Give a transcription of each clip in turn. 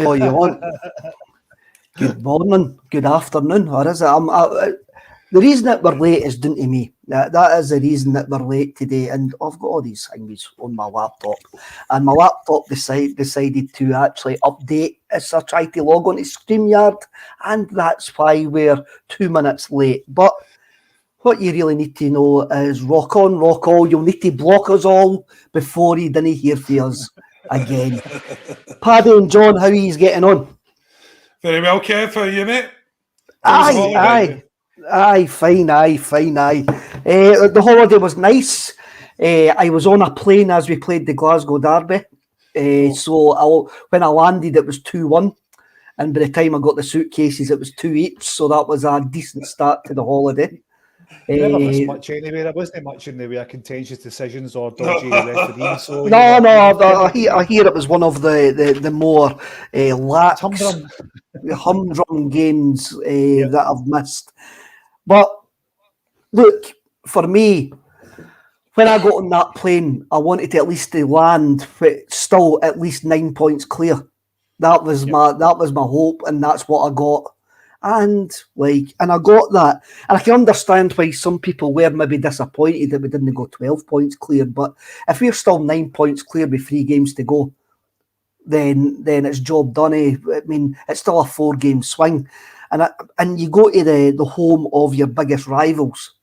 all you want. Good morning, good afternoon, or is it? The reason that we're late is down to me. That is the reason that we're late today, and I've got all these things on my laptop, and my laptop decided to actually update as I tried to log on to StreamYard, and that's why we're 2 minutes late. But what you really need to know is rock on, rock all. You'll need to block us all before you didn't hear from us again. Paddy and John, how are you getting on? Very well, Kev. How are you, mate? Aye, fine. The holiday was nice. I was on a plane as we played the Glasgow Derby. So when I landed, it was 2-1. And by the time I got the suitcases, it was 2 each. So that was a decent start to the holiday. Never missed much anyway. There wasn't much in the way of contentious decisions or dodgy referees. So I hear it was one of the more lax, humdrum games that I've missed. But look, for me, when I got on that plane, I wanted to at least land still at least 9 points clear. That was my hope, and that's what I got. And I got that. And I can understand why some people were maybe disappointed that we didn't go 12 points clear. But if we're still 9 points clear with 3 games to go, then it's job done. I mean, it's still a 4-game swing. And you go to the home of your biggest rivals,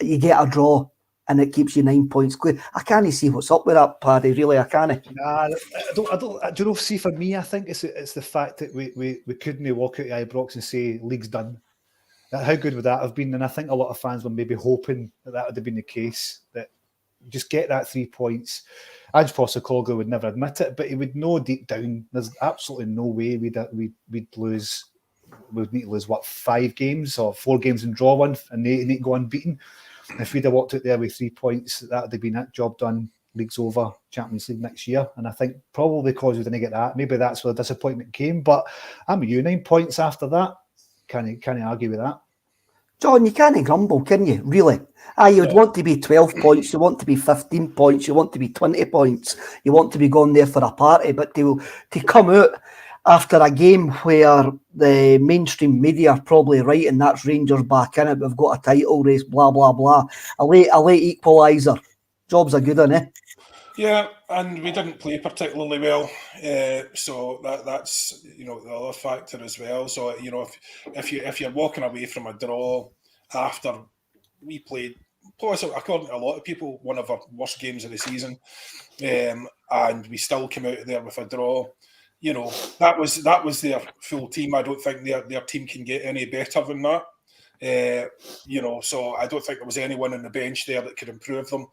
you get a draw, and it keeps you 9 points clear. I can't see what's up with that, Paddy. Really, I can't. Nah, I don't. Do you know? See, for me, I think it's the fact that we couldn't walk out to Ibrox and say league's done. How good would that have been? And I think a lot of fans were maybe hoping that would have been the case. That just get that 3 points. Ange Postecoglou would never admit it, but he would know deep down. There's absolutely no way we'd lose. We'd need to lose 5 games or 4 games and draw one, and they need to go unbeaten. If we'd have walked out there with 3 points, that would have been it. Job done. League's over. Champions League next year. And I think probably because we didn't get that, maybe that's where the disappointment came. But I'm with you, 9 points after that. Can't argue with that. John, you can't grumble, can you? Really? You would want to be 12 points, you want to be 15 points, you want to be 20 points, you want to be going there for a party, but to come out after a game where the mainstream media are probably writing that's Rangers back in it, we've got a title race, blah, blah, blah. A late equaliser. Job's a good one, eh? Yeah, and we didn't play particularly well. So that's, the other factor as well. So, if you're walking away from a draw after we played, according to a lot of people, one of our worst games of the season, and we still came out there with a draw, that was their full team. I don't think their team can get any better than that. So I don't think there was anyone on the bench there that could improve them.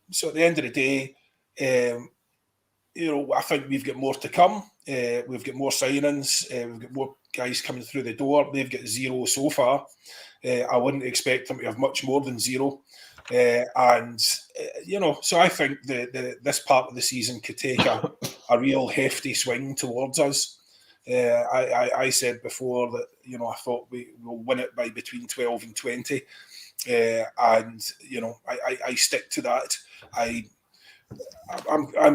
So at the end of the day, I think we've got more to come. We've got more signings. We've got more guys coming through the door. They've got 0 so far. I wouldn't expect them to have much more than 0. So I think this part of the season could take a real hefty swing towards us. I said before that, I thought we will win it by between 12 and 20. I stick to that. I'm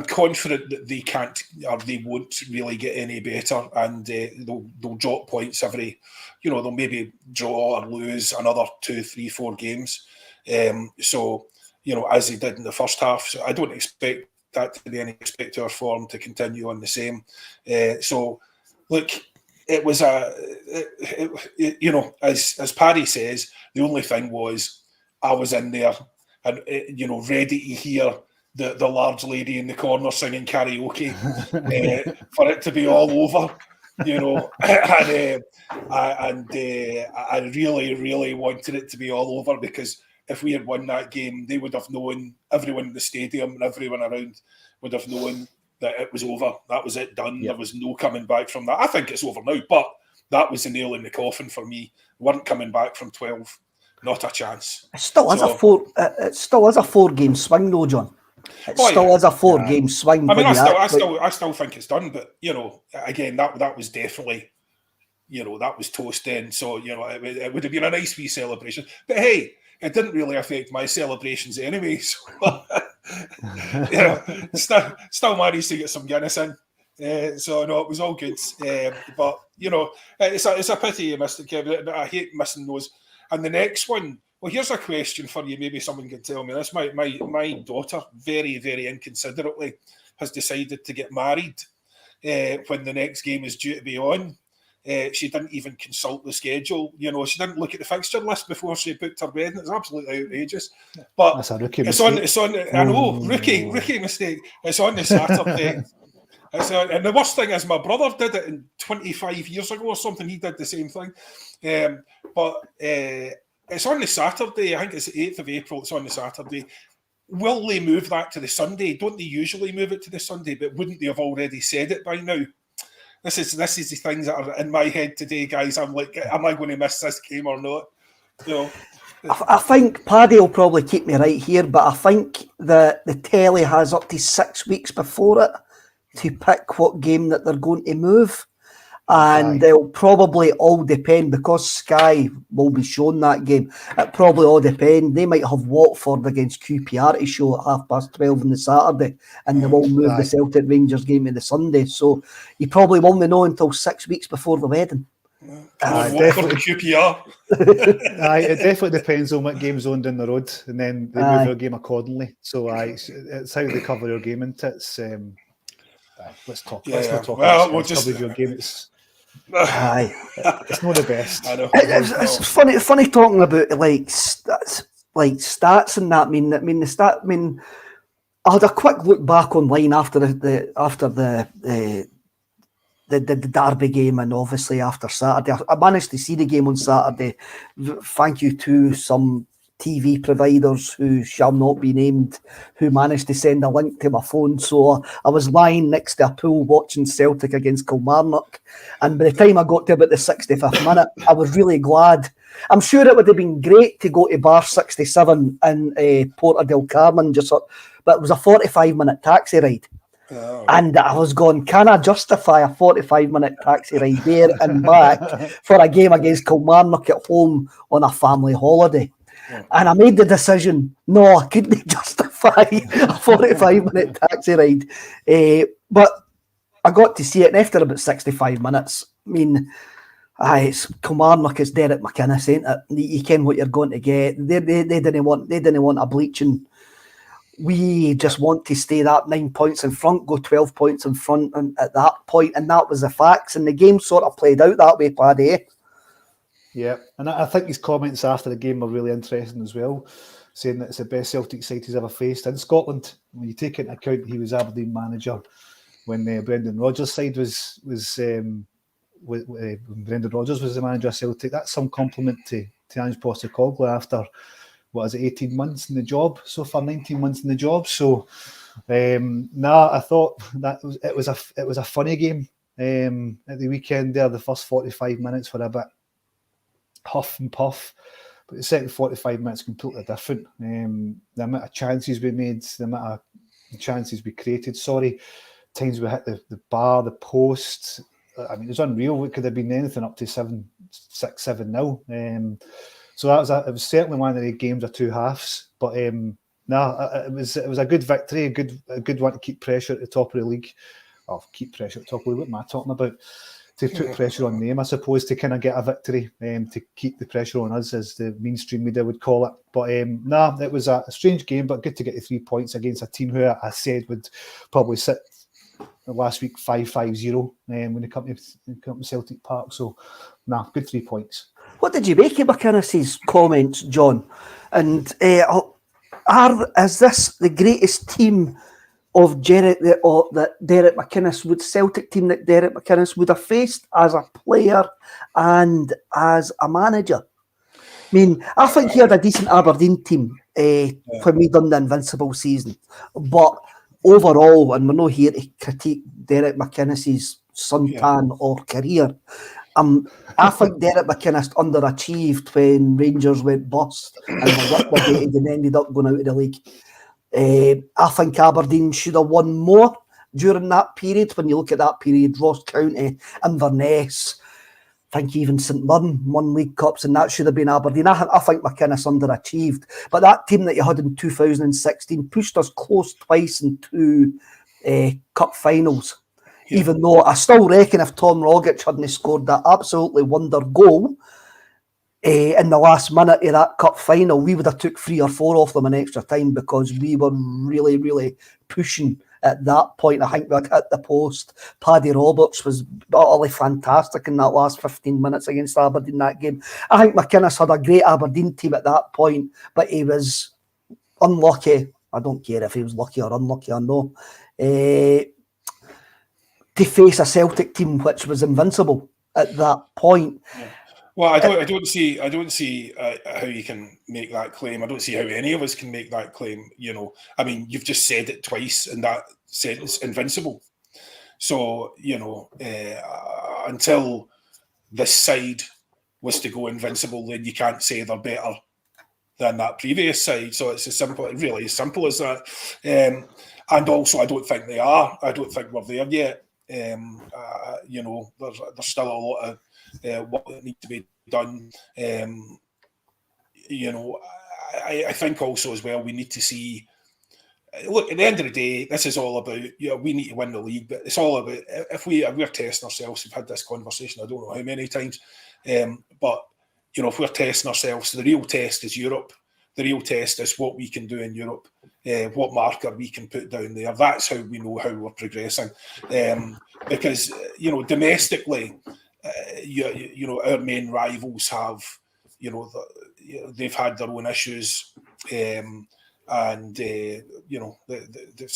confident that they can't or they won't really get any better, and they'll drop points every, they'll maybe draw or lose another 2, 3, 4 games. As they did in the first half. So I don't expect that to be any expect our form to continue on the same. Look, it was as Paddy says, the only thing was I was in there and ready to hear the large lady in the corner singing karaoke for it to be all over, and I really, really wanted it to be all over, because if we had won that game, they would have known, everyone in the stadium and everyone around would have known that it was over. That was it, done. Yep. There was no coming back from that. I think it's over now, but that was the nail in the coffin for me. We weren't coming back from 12. Not a chance. It still is a 4-game swing, though, John. It still is a 4-game swing. I mean, I still think it's done, but again, that was definitely, that was toast in. So it would have been a nice wee celebration. But hey, it didn't really affect my celebrations anyway. So, still managed to get some Guinness in. So no, it was all good. But you know, it's a pity you missed it, Kevin. I hate missing those. And the next one. Well, here's a question for you. Maybe someone can tell me this. My daughter, very, very inconsiderately, has decided to get married when the next game is due to be on. She didn't even consult the schedule. You know, she didn't look at the fixture list before she booked her wedding. It's absolutely outrageous. But that's a rookie mistake. It's on. I know, rookie mistake. It's on the Saturday. And the worst thing is, my brother did it 25 years ago or something. He did the same thing. It's on the Saturday. I think it's the 8th of April. It's on the Saturday. Will they move that to the Sunday? Don't they usually move it to the Sunday? But wouldn't they have already said it by now? This is the things that are in my head today, guys. I'm like, am I going to miss this game or not? You know, I think Paddy will probably keep me right here, but I think that the telly has up to 6 weeks before it to pick what game that they're going to move. And it'll probably all depend, because Sky will be shown that game. It probably all depend. They might have Watford against QPR to show at 12:30 on the Saturday, and they will move the Celtic Rangers game to the Sunday. So you probably won't know until 6 weeks before the wedding. Watford and QPR. It definitely depends on what game's on down the road, and then they move their game accordingly. So it's how they cover your game, and it's. Let's talk. Yeah. Let's not talk. Well, we'll just your game. It's not the best. I know. It's funny talking about like stats and that. I mean, I had a quick look back online after the Derby game, and obviously after Saturday. I managed to see the game on Saturday. Thank you to some TV providers who shall not be named, who managed to send a link to my phone. So I was lying next to a pool watching Celtic against Kilmarnock, and by the time I got to about the 65th minute, I was really glad. I'm sure it would have been great to go to bar 67 in Porta del Carmen, but it was a 45-minute taxi ride. Oh. And I was going, can I justify a 45-minute taxi ride there and back for a game against Kilmarnock at home on a family holiday? And I made the decision, no, I couldn't justify a 45-minute taxi ride. But I got to see it, and after about 65 minutes, I mean, it's Kilmarnock, it's Derek McInnes, ain't it? You ken what you're going to get. They didn't want a bleaching. We just want to stay that 9 points in front, go 12 points in front at that point, and that was the facts. And the game sort of played out that way, Paddy. Yeah, and I think his comments after the game were really interesting as well, saying that it's the best Celtic side he's ever faced in Scotland. When you take into account he was Aberdeen manager when Brendan Rodgers' side was when Brendan Rodgers was the manager of Celtic. That's some compliment to Ange Postecoglou after, 18 months in the job so far, 19 months in the job. So, I thought that it was a funny game at the weekend there. The first 45 minutes were a bit huff and puff, but the second 45 minutes completely different. The amount of chances we made, the amount of chances we created, times we hit the bar, the post. I mean, it was unreal. It could have been anything up to 6-7-0. So it was certainly one of the games of two halves. But it was a good victory, a good one to keep pressure at the top of the league. Oh, keep pressure at the top of the league. What am I talking about? To put pressure on them, I suppose, to kind of get a victory, to keep the pressure on us, as the mainstream media would call it. But it was a strange game, but good to get the 3 points against a team who I said would probably sit last week 5-5-0 when they come to Celtic Park. So, good 3 points. What did you make of McInnes' comments, John? And is this the greatest team of Derek McInnes Celtic team that Derek McInnes would have faced as a player and as a manager? I mean, I think he had a decent Aberdeen team when we done the Invincible season, but overall, and we're not here to critique Derek McInnes' suntan or career, I think Derek McInnes underachieved when Rangers went bust and were liquidated and ended up going out of the league. I think Aberdeen should have won more during that period. When you look at that period, Ross County, Inverness, I think even St Mirren won League Cups, and that should have been Aberdeen. I think McInnes underachieved. But that team that you had in 2016 pushed us close twice in two cup finals. Even though I still reckon if Tom Rogic hadn't scored that absolutely wonder goal in the last minute of that cup final, we would have took 3 or 4 off them in extra time, because we were really, really pushing at that point. I think we had hit the post. Paddy Roberts was utterly fantastic in that last 15 minutes against Aberdeen that game. I think McInnes had a great Aberdeen team at that point, but he was unlucky. I don't care if he was lucky or unlucky or no. To face a Celtic team which was invincible at that point. Yeah. Well, I don't see how you can make that claim. I don't see how any of us can make that claim. I mean, you've just said it twice in that sentence, invincible. So, until this side was to go invincible, then you can't say they're better than that previous side. So it's really as simple as that. And also, I don't think they are. I don't think we're there yet. There's still a lot of what needs to be done. I think also as well, we need to see. Look, at the end of the day, this is all about, we need to win the league, but it's all about, if we're testing ourselves. We've had this conversation, I don't know how many times, but if we're testing ourselves, the real test is Europe. The real test is what we can do in Europe, what marker we can put down there. That's how we know how we're progressing. Because, domestically, our main rivals have, they've had their own issues. It's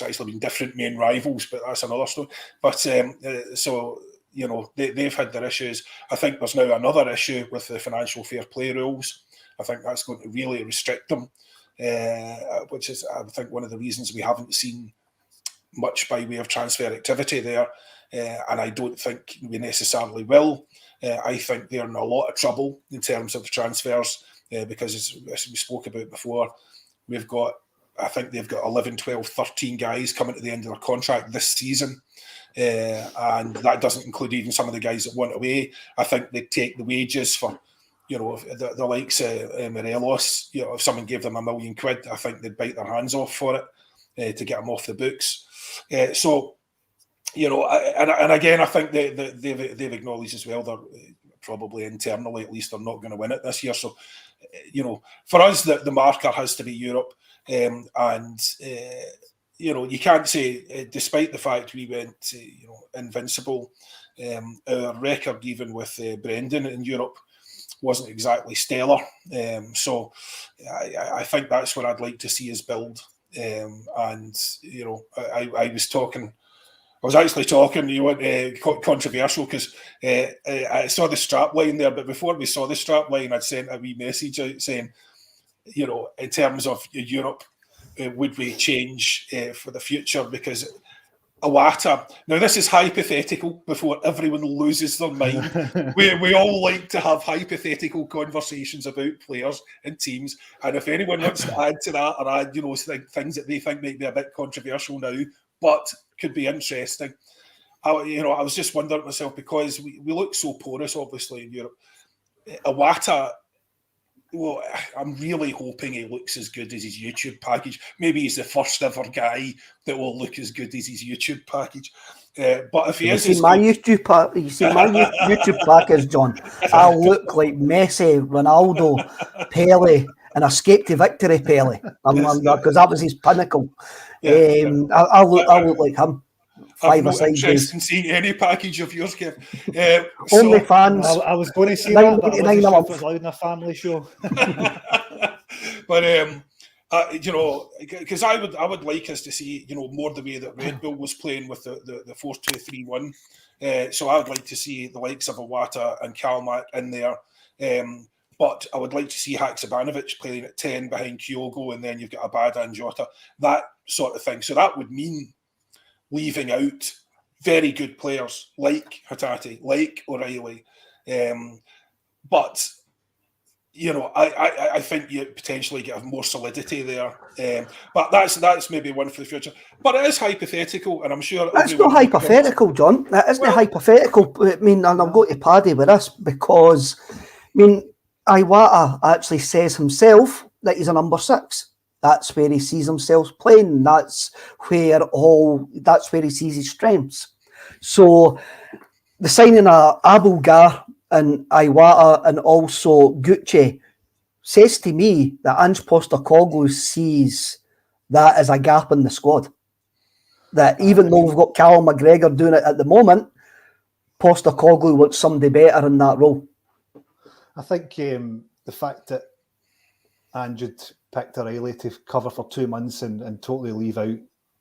actually been different main rivals, but that's another story. But they've had their issues. I think there's now another issue with the financial fair play rules. I think that's going to really restrict them, which is, I think, one of the reasons we haven't seen much by way of transfer activity there. And I don't think we necessarily will. I think they're in a lot of trouble in terms of transfers because, as we spoke about before, I think they've got 11, 12, 13 guys coming to the end of their contract this season. And that doesn't include even some of the guys that went away. I think they'd take the wages for, the likes of Morelos. If someone gave them £1 million, I think they'd bite their hands off for it to get them off the books. And again, I think they've acknowledged as well, they're probably internally, at least, they're not going to win it this year. So, for us, the marker has to be Europe. You can't say, despite the fact we went, invincible, our record, even with Brendan in Europe, wasn't exactly stellar. So I think that's what I'd like to see us build. I was actually talking, controversial, because I saw the strap line there, but before we saw the strap line, I'd sent a wee message out saying, in terms of Europe, would we change for the future? Because Iwata, now this is hypothetical before everyone loses their mind. we all like to have hypothetical conversations about players and teams, and if anyone wants to add to that or add, things that they think might be a bit controversial now, but could be interesting. I was just wondering myself, because we look so porous, obviously, in Europe. Iwata, well, I'm really hoping he looks as good as his YouTube package. Maybe he's the first ever guy that will look as good as his YouTube package. But if he is, you see my YouTube package, John. I look like Messi, Ronaldo, Pele, and Escape to Victory Pele, because that was his pinnacle. I look like him. I've no interest in seeing any package of yours, Kev. Only fans. I was going to say that, but I wasn't sure if it was allowed in a family show. But because I would like us to see, more the way that Red Bull was playing with the 4-2-3-1. So I would like to see the likes of Iwata and Kalmak in there. But I would like to see Haksabanovic playing at 10 behind Kyogo, and then you've got Abada and Jota, that sort of thing. So that would mean leaving out very good players like Hatate, like O'Reilly. But, I think you potentially get more solidity there. But that's maybe one for the future. But it is hypothetical, and I'm sure... It's not hypothetical, John. It isn't hypothetical. I mean, and I'll go to Paddy with this, because, Iwata actually says himself that he's a number 6. That's where he sees himself playing. That's where he sees his strengths. So the signing of Abildgaard and Iwata and also Guchi says to me that Ange Postecoglou sees that as a gap in the squad. That even though we've got Callum McGregor doing it at the moment, Postecoglou wants somebody better in that role. I think the fact that Ange had picked O'Reilly to cover for 2 months and totally leave out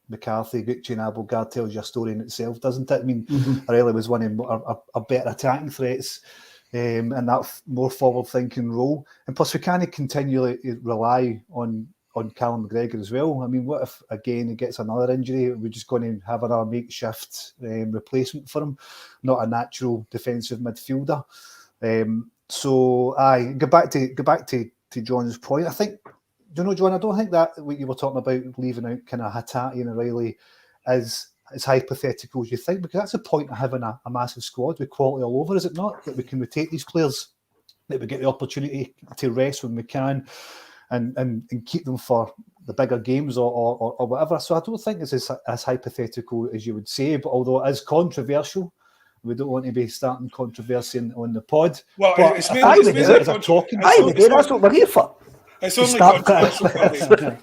McCarthy, Guchi and Abildgaard tells you a story in itself, doesn't it? I mean, O'Reilly was one of our better attacking threats in that more forward-thinking role. And plus, we can't continually rely on Callum McGregor as well. I mean, what if, again, he gets another injury? We're just going to have another makeshift replacement for him, not a natural defensive midfielder. So, go back to John's point. I think, John, I don't think that what you were talking about, leaving out kind of Hatate and O'Reilly, is as hypothetical as you think, because that's the point of having a massive squad with quality all over, is it not? That we can rotate these players, that we get the opportunity to rest when we can, and keep them for the bigger games or whatever. So I don't think it's as hypothetical as you would say, but although it is controversial, we don't want to be starting controversy on the pod. Well, but it's mainly that's what we're here for. It's only controversial.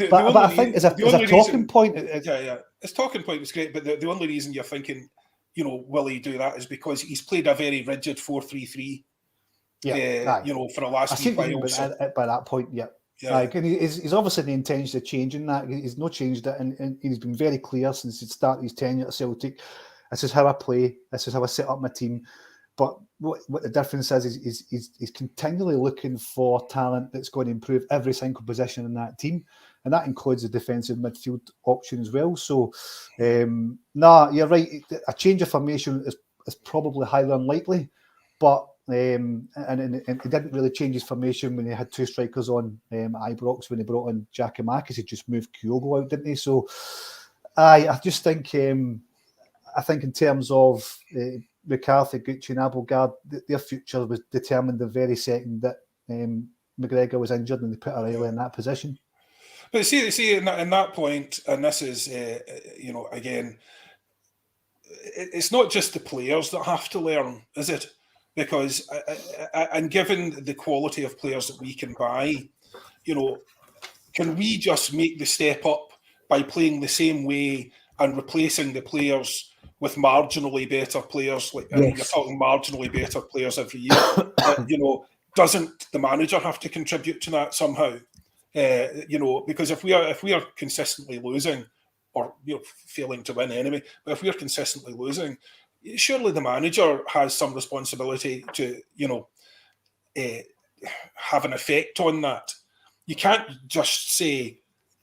But I think as a talking point, his talking point was great. But the only reason you're thinking, will he do that, is because he's played a very rigid 4-3-3. For the last few while. By that point, and he's obviously the intention of changing that. He's not changed it, and he's been very clear since he started his tenure at Celtic. This is how I play. This is how I set up my team. But what the difference is he's continually looking for talent that's going to improve every single position in that team, and that includes the defensive midfield option as well. So, you're right. A change of formation is probably highly unlikely, but and he didn't really change his formation when he had 2 strikers on Ibrox. When he brought in Giakoumakis, he just moved Kyogo out, didn't he? So, I just think I think in terms of McCarthy, Guchi and Abildgaard, their future was determined the very second that McGregor was injured and they put O'Reilly in that position. But see, in that point, and this is, again, it's not just the players that have to learn, is it? Because, and given the quality of players that we can buy, can we just make the step up by playing the same way and replacing the players with marginally better players? You're talking marginally better players every year. Doesn't the manager have to contribute to that somehow? Because if we are consistently losing, or failing to win anyway, but if we are consistently losing, surely the manager has some responsibility to have an effect on that. You can't just say,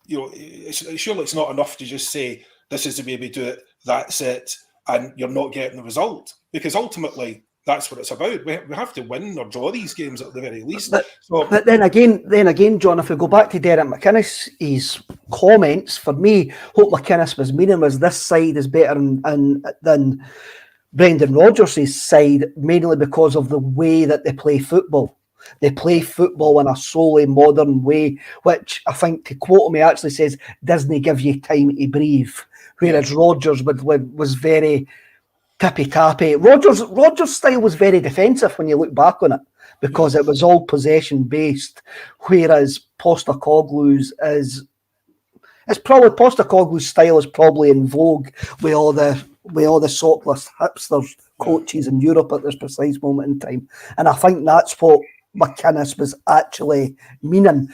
surely it's not enough to just say this is the way we do it, that's it, and you're not getting the result, because ultimately that's what it's about. We have to win or draw these games at the very least. But then again, John, if we go back to Derek McInnes, his comments, for me, what McInnes was meaning was this side is better than Brendan Rodgers' side, mainly because of the way that they play football. They play football in a solely modern way, which I think, to quote me, actually says, doesn't give you time to breathe. Whereas Rodgers was very tippy-tappy. Rodgers' style was very defensive when you look back on it, because it was all possession-based, whereas Postecoglou's Postecoglou's style is probably in vogue with all the sockless hipsters coaches in Europe at this precise moment in time. And I think that's what McInnes was actually meaning.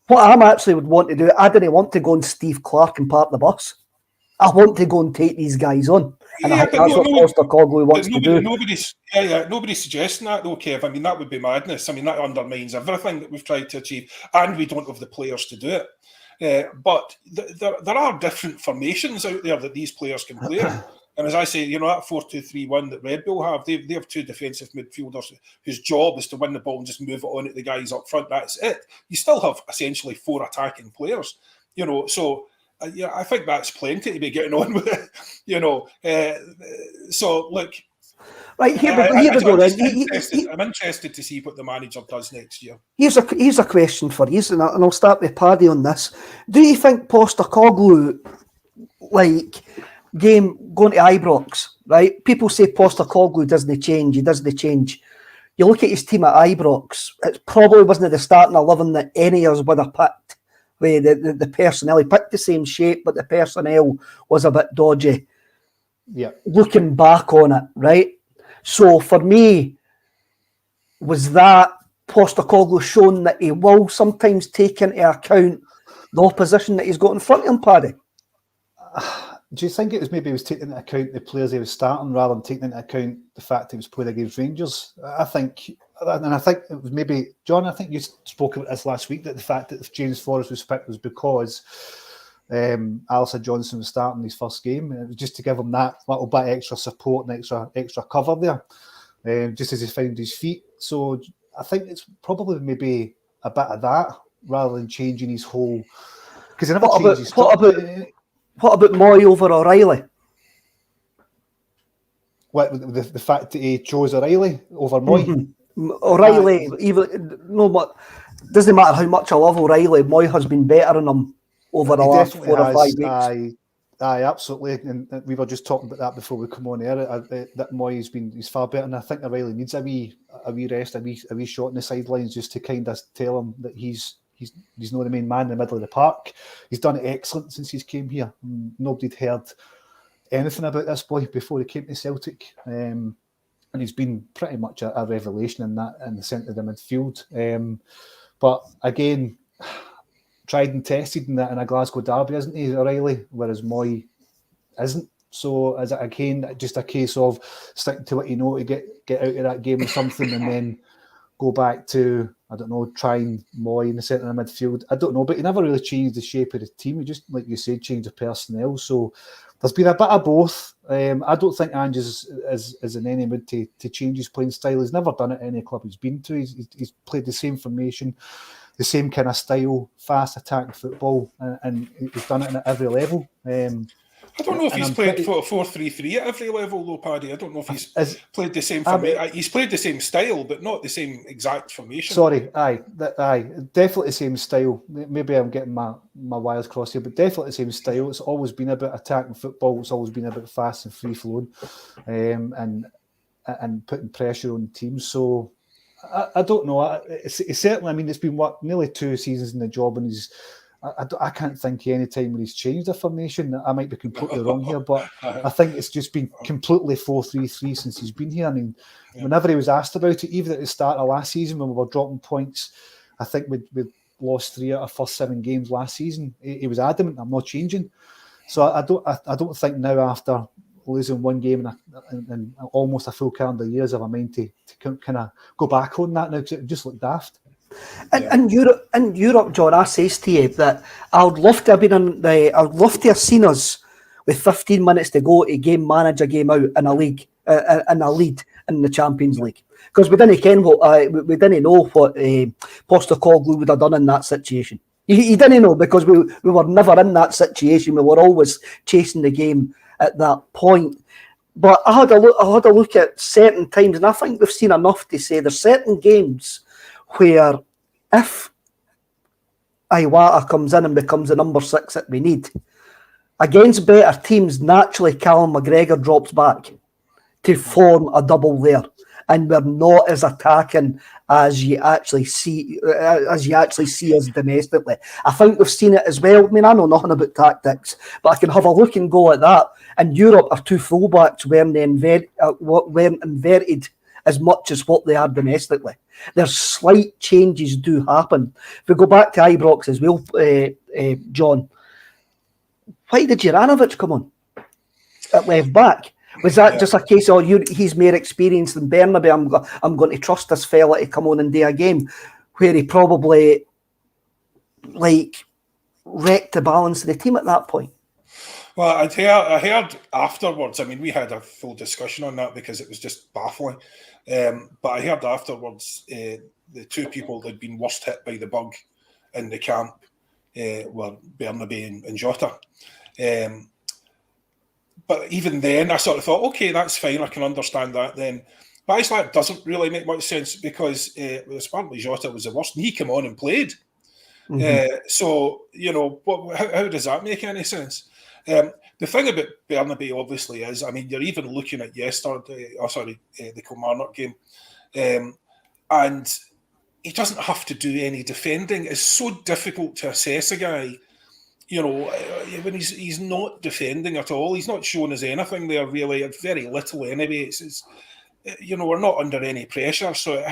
What I actually would want to do, I didn't want to go and Steve Clark and park the bus. I want to go and take these guys on. And I think that's what Postecoglou wants to do. Nobody's suggesting that, though, Kev. I mean, that would be madness. I mean, that undermines everything that we've tried to achieve, and we don't have the players to do it. But there are different formations out there that these players can play. And as I say, that 4-2-3-1 that Red Bull have, they have 2 defensive midfielders whose job is to win the ball and just move it on at the guys up front. That's it. You still have essentially 4 attacking players, so I think that's plenty to be getting on with it, so look. Right, here we go then. I'm interested to see what the manager does next year. Here's a question for you, and I'll start with Paddy on this. Do you think Postecoglou, game going to Ibrox, right? People say Postecoglou doesn't change. He doesn't change. You look at his team at Ibrox, it probably wasn't the starting 11 that any of us would have picked. The personnel, he picked the same shape, but the personnel was a bit dodgy. Yeah. Looking back on it, right? So for me, was that Postecoglou shown that he will sometimes take into account the opposition that he's got in front of him, Paddy? Do you think it was maybe he was taking into account the players he was starting rather than taking into account the fact he was playing against Rangers? I think it was maybe, John, I think you spoke about this last week, that the fact that James Forrest was picked was because Alistair Johnson was starting his first game. It was just to give him that little bit of extra support and extra cover there, just as he found his feet. So I think it's probably maybe a bit of that rather than changing his whole... Because he never changed his stuff. What about Moy over O'Reilly? What, the fact that he chose O'Reilly over Moy? Mm-hmm. O'Reilly, doesn't matter how much I love O'Reilly, Moy has been better than him over the last 4 or 5 weeks. Aye, absolutely. And we were just talking about that before we come on air. That Moy he's far better, and I think O'Reilly needs a wee rest, a wee shot in the sidelines just to kind of tell him that he's not the main man in the middle of the park. He's done it excellent since he's came here. Nobody'd heard anything about this boy before he came to Celtic, and he's been pretty much a revelation in the centre of the midfield. But again, tried and tested in a Glasgow Derby, isn't he, O'Reilly? Whereas Moy isn't. So is it again just a case of sticking to what you know to get out of that game or something, and then go back to, I don't know, trying Moy in the centre of the midfield? I don't know, but he never really changed the shape of the team. He just, like you said, changed the personnel. So there's been a bit of both. I don't think Ange is in any mood to change his playing style. He's never done it at any club he's been to. He's played the same formation, the same kind of style, fast attacking football, and he's done it at every level. I don't know if he's played 4-3-3 at every level, though, Paddy. I don't know if he's played the same formation. He's played the same style, but not the same exact formation. Sorry, aye, definitely the same style. Maybe I'm getting my wires crossed here, but definitely the same style. It's always been about attacking football. It's always been about fast and free flowing, and putting pressure on teams. So I don't know. It's certainly, I mean, it's been nearly 2 seasons in the job, and I can't think of any time when he's changed the formation. I might be completely wrong here, but I think it's just been completely 4-3-3 since he's been here. I mean, whenever he was asked about it, even at the start of last season when we were dropping points, I think we'd lost 3 out of first 7 games last season. He was adamant, I'm not changing. So I don't think now, after losing 1 game in almost a full calendar year, I have a mind to kind of go back on that now, because it just looked daft. In Europe, John, I says to you that I would love to have seen us with 15 minutes to go to game manage a game out in a league, in a lead in the Champions League, because we didn't know what Postecoglou would have done in that situation. He didn't know, because we were never in that situation. We were always chasing the game at that point. But I had a look at certain times, and I think we've seen enough to say there's certain games where if Iwata comes in and becomes the number 6 that we need, against better teams, naturally Callum McGregor drops back to form a double there, and we're not as attacking as you actually see us domestically. I think we've seen it as well. I mean, I know nothing about tactics, but I can have a look and go at that. In Europe, our 2 fullbacks weren't inverted as much as what they are domestically. There's slight changes do happen. If we go back to Ibrox as well, John, why did Juranovic come on at left back? Was that just a case of he's more experienced than Bernabe? I'm going to trust this fella to come on and do a game, where he probably wrecked the balance of the team at that point? Well, I heard afterwards. I mean, we had a full discussion on that because it was just baffling. But I heard afterwards the 2 people that had been worst hit by the bug in the camp were Bernabe and Jota. But even then, I sort of thought, okay, that's fine. I can understand that then. But actually, that doesn't really make much sense, because apparently Jota was the worst, and he came on and played. So, how does that make any sense? the thing about Burnaby obviously is, I mean, you're even looking at yesterday, the Kilmarnock game, and he doesn't have to do any defending. It's so difficult to assess a guy, when he's not defending at all. He's not shown us anything there really, very little anyway. It's we're not under any pressure, so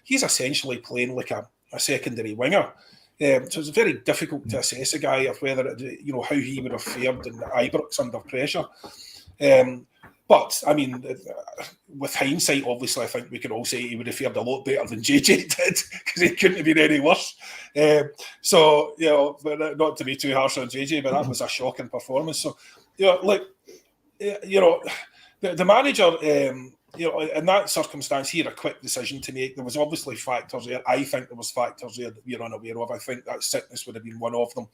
he's essentially playing like a secondary winger. So it's very difficult to assess a guy of whether how he would have fared in Ibrox under pressure. But I mean, with hindsight, obviously, I think we can all say he would have fared a lot better than JJ did, because he couldn't have been any worse. But not to be too harsh on JJ, but that was a shocking performance. So, the manager. In that circumstance, he had a quick decision to make. There was obviously factors there. I think there was factors there that we're unaware of. I think that sickness would have been one of them.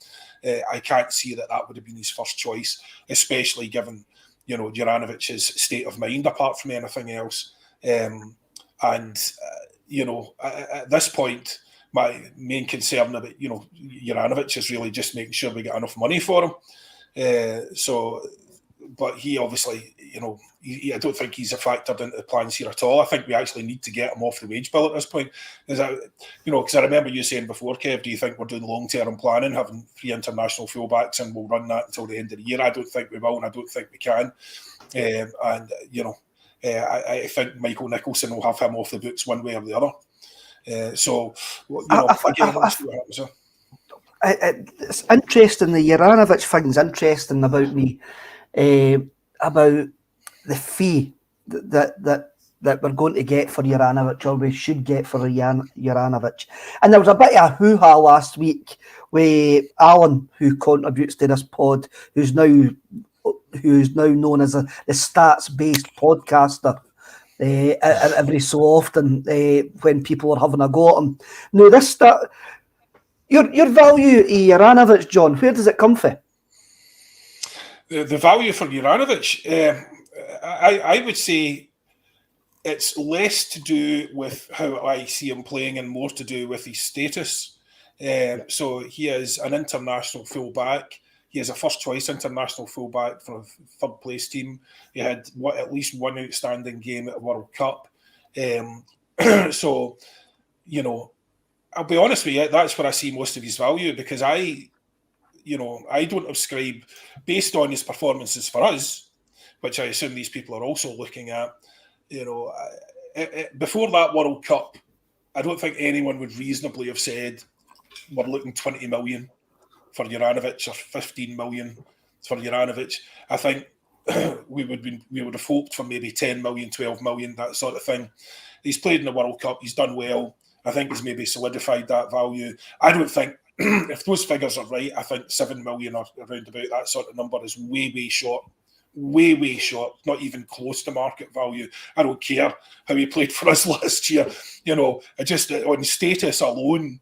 I can't see that would have been his first choice, especially given, Juranovic's state of mind, apart from anything else. At this point, my main concern about, Juranovic is really just making sure we get enough money for him. But he obviously, I don't think he's factored into the plans here at all. I think we actually need to get him off the wage bill at this point. Because I remember you saying before, Kev, do you think we're doing long-term planning, having 3 international fullbacks, and we'll run that until the end of the year? I don't think we will, and I don't think we can. I think Michael Nicholson will have him off the books one way or the other. It's interesting. The Juranovic thing's interesting about me. About the fee that we're going to get for Juranovic, or we should get for Juranovic. And there was a bit of a hoo-ha last week with Alan, who contributes to this pod, who's now known as the stats-based podcaster. Every so often, when people are having a go at him. Now, your value of Juranovic, John, where does it come from? The value for Juranovic, I would say it's less to do with how I see him playing and more to do with his status. So he is an international fullback. He is a first-choice international fullback for a third-place team. He had at least one outstanding game at the World Cup. So, I'll be honest with you, that's where I see most of his value, because I don't ascribe, based on his performances for us, which I assume these people are also looking at, before that World Cup, I don't think anyone would reasonably have said we're looking 20 million for Juranovic or 15 million for Juranovic. I think we would have hoped for maybe 10 million, 12 million, that sort of thing. He's played in the World Cup, he's done well. I think he's maybe solidified that value. I don't think, if those figures are right, I think 7 million or around about that sort of number is way, way short. Way, way short. Not even close to market value. I don't care how he played for us last year. Just on status alone,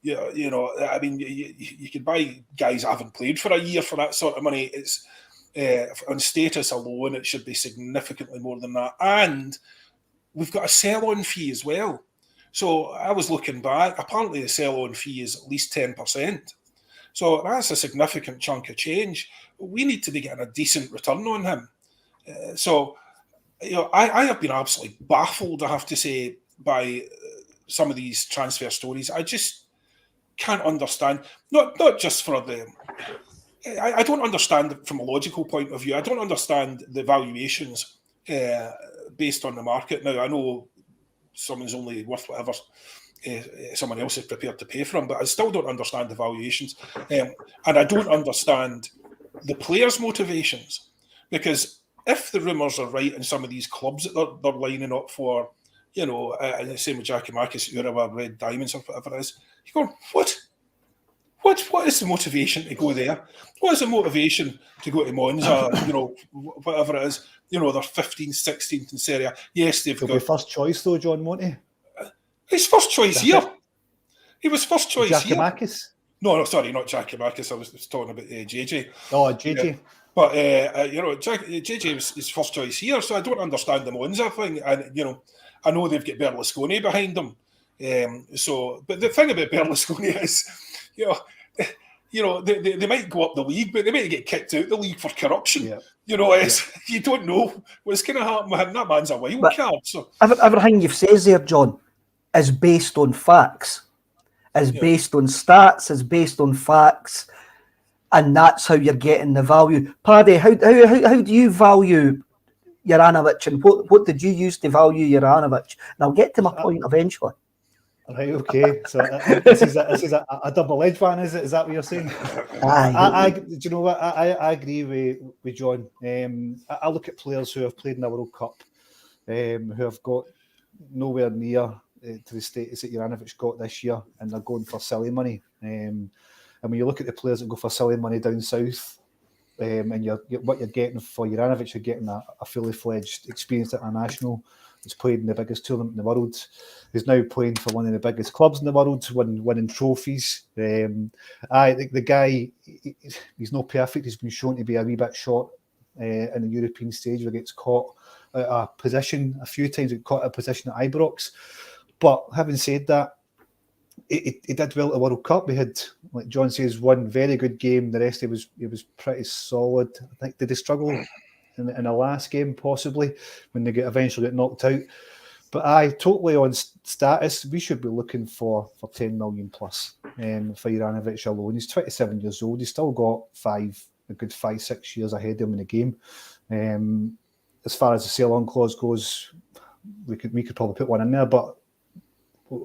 I mean, you could buy guys that haven't played for a year for that sort of money. It's on status alone, it should be significantly more than that. And we've got a sell-on fee as well. So I was looking back, apparently the sell-on fee is at least 10%. So that's a significant chunk of change. We need to be getting a decent return on him. I have been absolutely baffled, I have to say, by some of these transfer stories. I just can't understand, not just for I don't understand it from a logical point of view. I don't understand the valuations based on the market. Now, I know someone's only worth whatever someone else is prepared to pay for him, but I still don't understand the valuations. And I don't understand the players' motivations, because if the rumours are right in some of these clubs that they're lining up for, the same with Giakoumakis, Urawa, Red Diamonds, or whatever it is, you're going, what is the motivation to go there? What is the motivation to go to Monza, whatever it is? They're 15th, 16th in Serie A. Yes, they've got... first choice, though, John, won't he? He's first choice here. He was first choice here. Giakoumakis? No, sorry, not Giakoumakis. I was talking about JJ. Oh, JJ. Yeah. But, JJ was his first choice here, so I don't understand the Monza thing. And, I know they've got Berlusconi behind them. But the thing about Berlusconi is, you know, they might go up the league, but they might get kicked out the league for corruption. Yeah. You know, you don't know what's going to happen with him. That man's a wild card. So everything you've said there, John, is based on facts, is based on stats, is based on facts, and that's how you're getting the value. Paddy, how do you value Juranovic, and what did you use to value Juranovic? And I'll get to my point eventually. Right, okay. So this is a double-edged one, is it? Is that what you're saying? Do you know what? I agree with John. I look at players who have played in the World Cup, who have got nowhere near to the status that Juranovic got this year, and they're going for silly money. And when you look at the players that go for silly money down south, and what you're getting for Juranovic, you're getting a fully fledged, experienced international. He's played in the biggest tournament in the world. He's now playing for one of the biggest clubs in the world, winning trophies. The guy, he's not perfect. He's been shown to be a wee bit short in the European stage where he gets caught at a position a few times. He got caught at a position at Ibrox. But having said that, he did well at the World Cup. We had, like John says, one very good game. The rest, he was pretty solid. I think, did he struggle in the last game, possibly, when they eventually get knocked out? But totally on status, we should be looking for 10 million plus for Juranovic alone. He's 27 years old. He's still got a good 5-6 years ahead of him in the game. As far as the sell-on clause goes, we could probably put one in there, but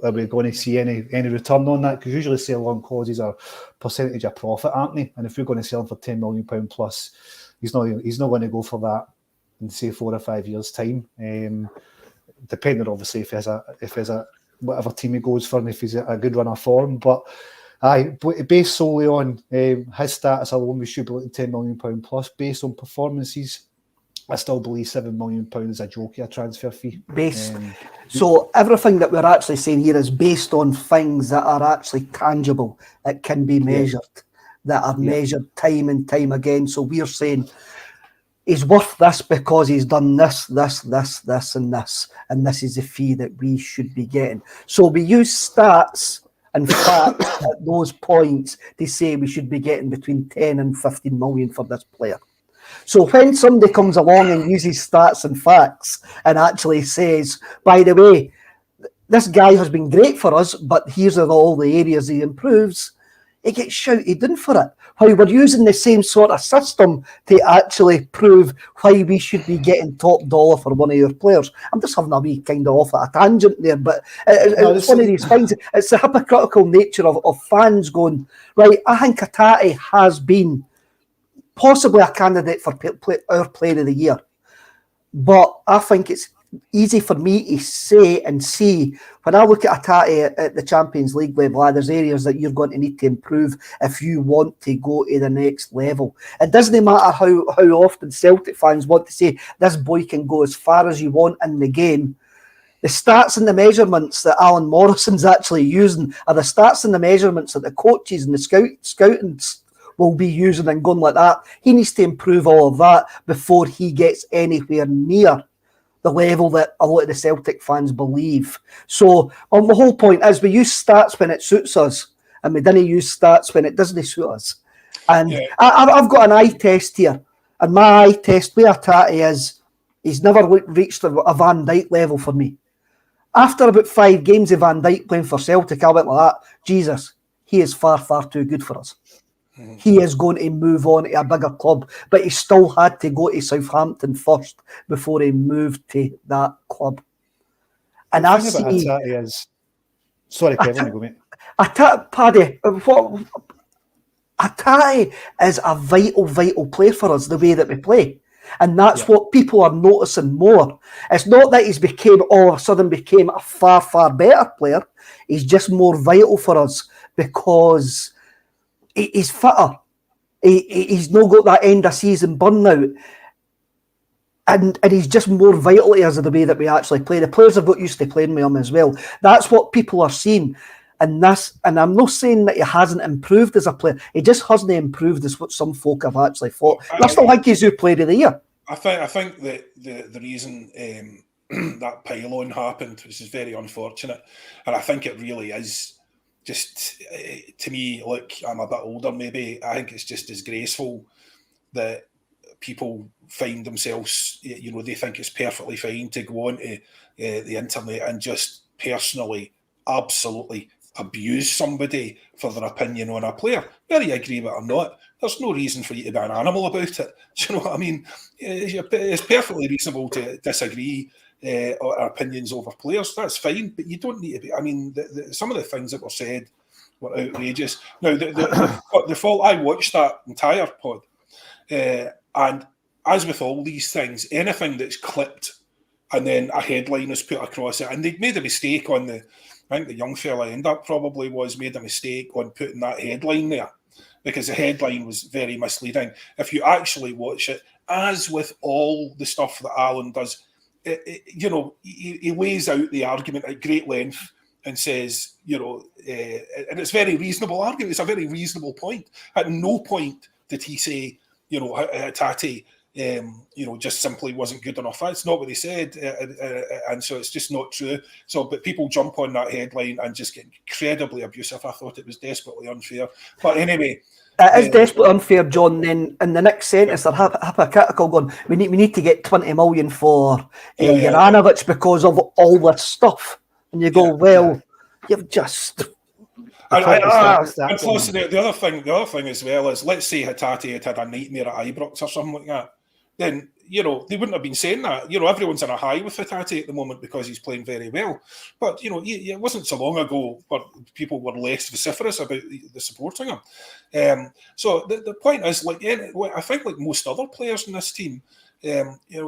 are we going to see any return on that? Because usually sell-on clauses are percentage of profit, aren't they? And if we're going to sell him for £10 million plus, he's not going to go for that in, say, 4 or 5 years' time. Depending, obviously, if there's a whatever team he goes for, and if he's a good run of form. But based solely on his status alone, we should be looking £10 million plus. Based on performances, I still believe £7 million is a joke, a transfer fee. So everything that we're actually saying here is based on things that are actually tangible, that can be measured, that are measured time and time again. So we're saying he's worth this because he's done this, and this, and this is the fee that we should be getting. So we use stats and facts at those points to say we should be getting between 10 and 15 million for this player. So when somebody comes along and uses stats and facts and actually says, by the way, this guy has been great for us, but here's all the areas he improves, he gets shouted in for it. How we're using the same sort of system to actually prove why we should be getting top dollar for one of your players. I'm just having a wee kind of off at a tangent there, but it's one of these things. It's the hypocritical nature of fans going, right, I think Hatate has been possibly a candidate for our player of the year. But I think it's easy for me to say and see, when I look at Hatate at the Champions League level, there's areas that you're going to need to improve if you want to go to the next level. It doesn't matter how often Celtic fans want to say, this boy can go as far as you want in the game. The stats and the measurements that Alan Morrison's actually using are the stats and the measurements that the coaches and the scouting will be using and going like that. He needs to improve all of that before he gets anywhere near the level that a lot of the Celtic fans believe. So the whole point is we use stats when it suits us, and we didn't use stats when it doesn't suit us. And I've got an eye test here, and my eye test with Hatate is he's never reached a Van Dijk level for me. After about 5 games of Van Dijk playing for Celtic, I went like that, Jesus, he is far, far too good for us. He is going to move on to a bigger club, but he still had to go to Southampton first before he moved to that club. And I've seen... Sorry, Kevin, go, mate. Paddy, Hatate is a vital player for us, the way that we play. And that's what people are noticing more. It's not that he's all of a sudden became a far, far better player. He's just more vital for us because he's fitter. He's not got that end of season burnout. And he's just more vital to us in the way that we actually play. The players have got used to playing with him as well. That's what people are seeing. And I'm not saying that he hasn't improved as a player. He just hasn't improved as what some folk have actually thought. I still think he's who player of the year. I think that the reason that pylon happened, which is very unfortunate, and I think it really is just to me, look, I'm a bit older maybe, I think it's just disgraceful that people find themselves, they think it's perfectly fine to go onto the internet and just personally, absolutely abuse somebody for their opinion on a player, whether you agree with it or not. There's no reason for you to be an animal about it. Do you know what I mean? It's perfectly reasonable to disagree or opinions over players. That's fine, but you don't need to be. I mean, some of the things that were said were outrageous. Now, the fault, I watched that entire pod, and as with all these things, anything that's clipped and then a headline is put across it, and they'd made a mistake on I think the young fella made a mistake on putting that headline there, because the headline was very misleading. If you actually watch it, as with all the stuff that Alan does, he lays out the argument at great length and says, and it's a very reasonable argument. It's a very reasonable point. At no point did he say, Hatate, just simply wasn't good enough. That's not what he said, and so it's just not true. So, but people jump on that headline and just get incredibly abusive. I thought it was desperately unfair. But anyway, it is desperately unfair, John. Then in the next sentence, they're hypocritical, going, we need to get 20 million for Juranovic because of all this stuff, and you go, you've just. And plus, the other thing as well is, let's say Hatate had a nightmare at Ibrox or something like that, then they wouldn't have been saying that. Everyone's on a high with Hatate at the moment because he's playing very well. But it wasn't so long ago where people were less vociferous about the supporting him. So the point is, I think like most other players in this team,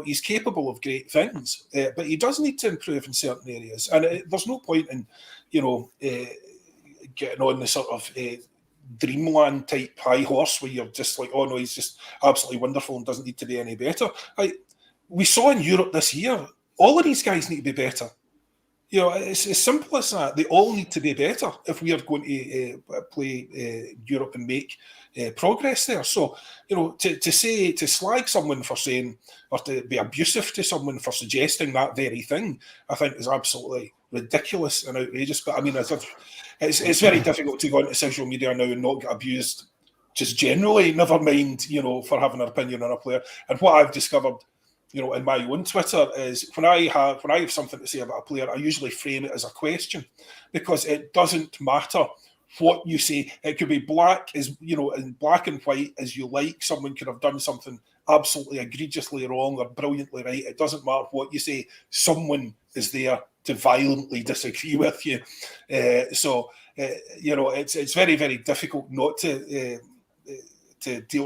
he's capable of great things, but he does need to improve in certain areas. And there's no point in getting on the sort of dreamland type high horse where you're just like, oh no, he's just absolutely wonderful and doesn't need to be any better. We saw in Europe this year, all of these guys need to be better. It's as simple as that. They all need to be better if we are going to play Europe and make progress there. So, to slag someone for saying, or to be abusive to someone for suggesting that very thing, I think is absolutely ridiculous and outrageous. But I mean, it's very difficult to go into social media now and not get abused just generally, never mind, for having an opinion on a player. And what I've discovered, in my own Twitter is when I have something to say about a player, I usually frame it as a question, because it doesn't matter what you say. It could be black as in black and white as you like. Someone could have done something absolutely egregiously wrong or brilliantly right. It doesn't matter what you say. Someone is there to violently disagree with you. It's very, very difficult not to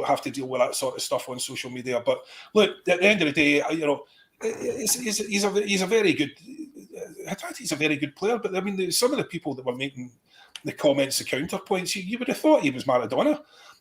have to deal with that sort of stuff on social media. But look, at the end of the day, he's a very good. He's a very good player. But I mean, some of the people that were making the comments, the counterpoints, you would have thought he was Maradona.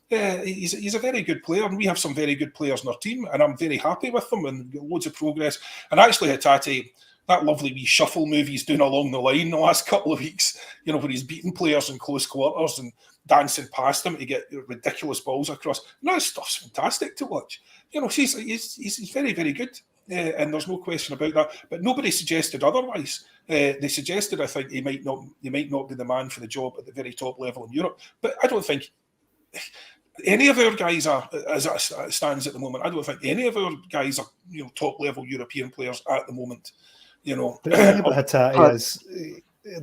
He's a very good player, and we have some very good players in our team, and I'm very happy with them and loads of progress. And actually, Hatate, that lovely wee shuffle move he's doing along the line the last couple of weeks, where he's beating players in close quarters and dancing past them to get ridiculous balls across. And that stuff's fantastic to watch. He's very, very good, and there's no question about that. But nobody suggested otherwise. They suggested, I think, he might not be the man for the job at the very top level in Europe. But I don't think any of our guys are, as it stands at the moment. I don't think any of our guys are, top level European players at the moment. But the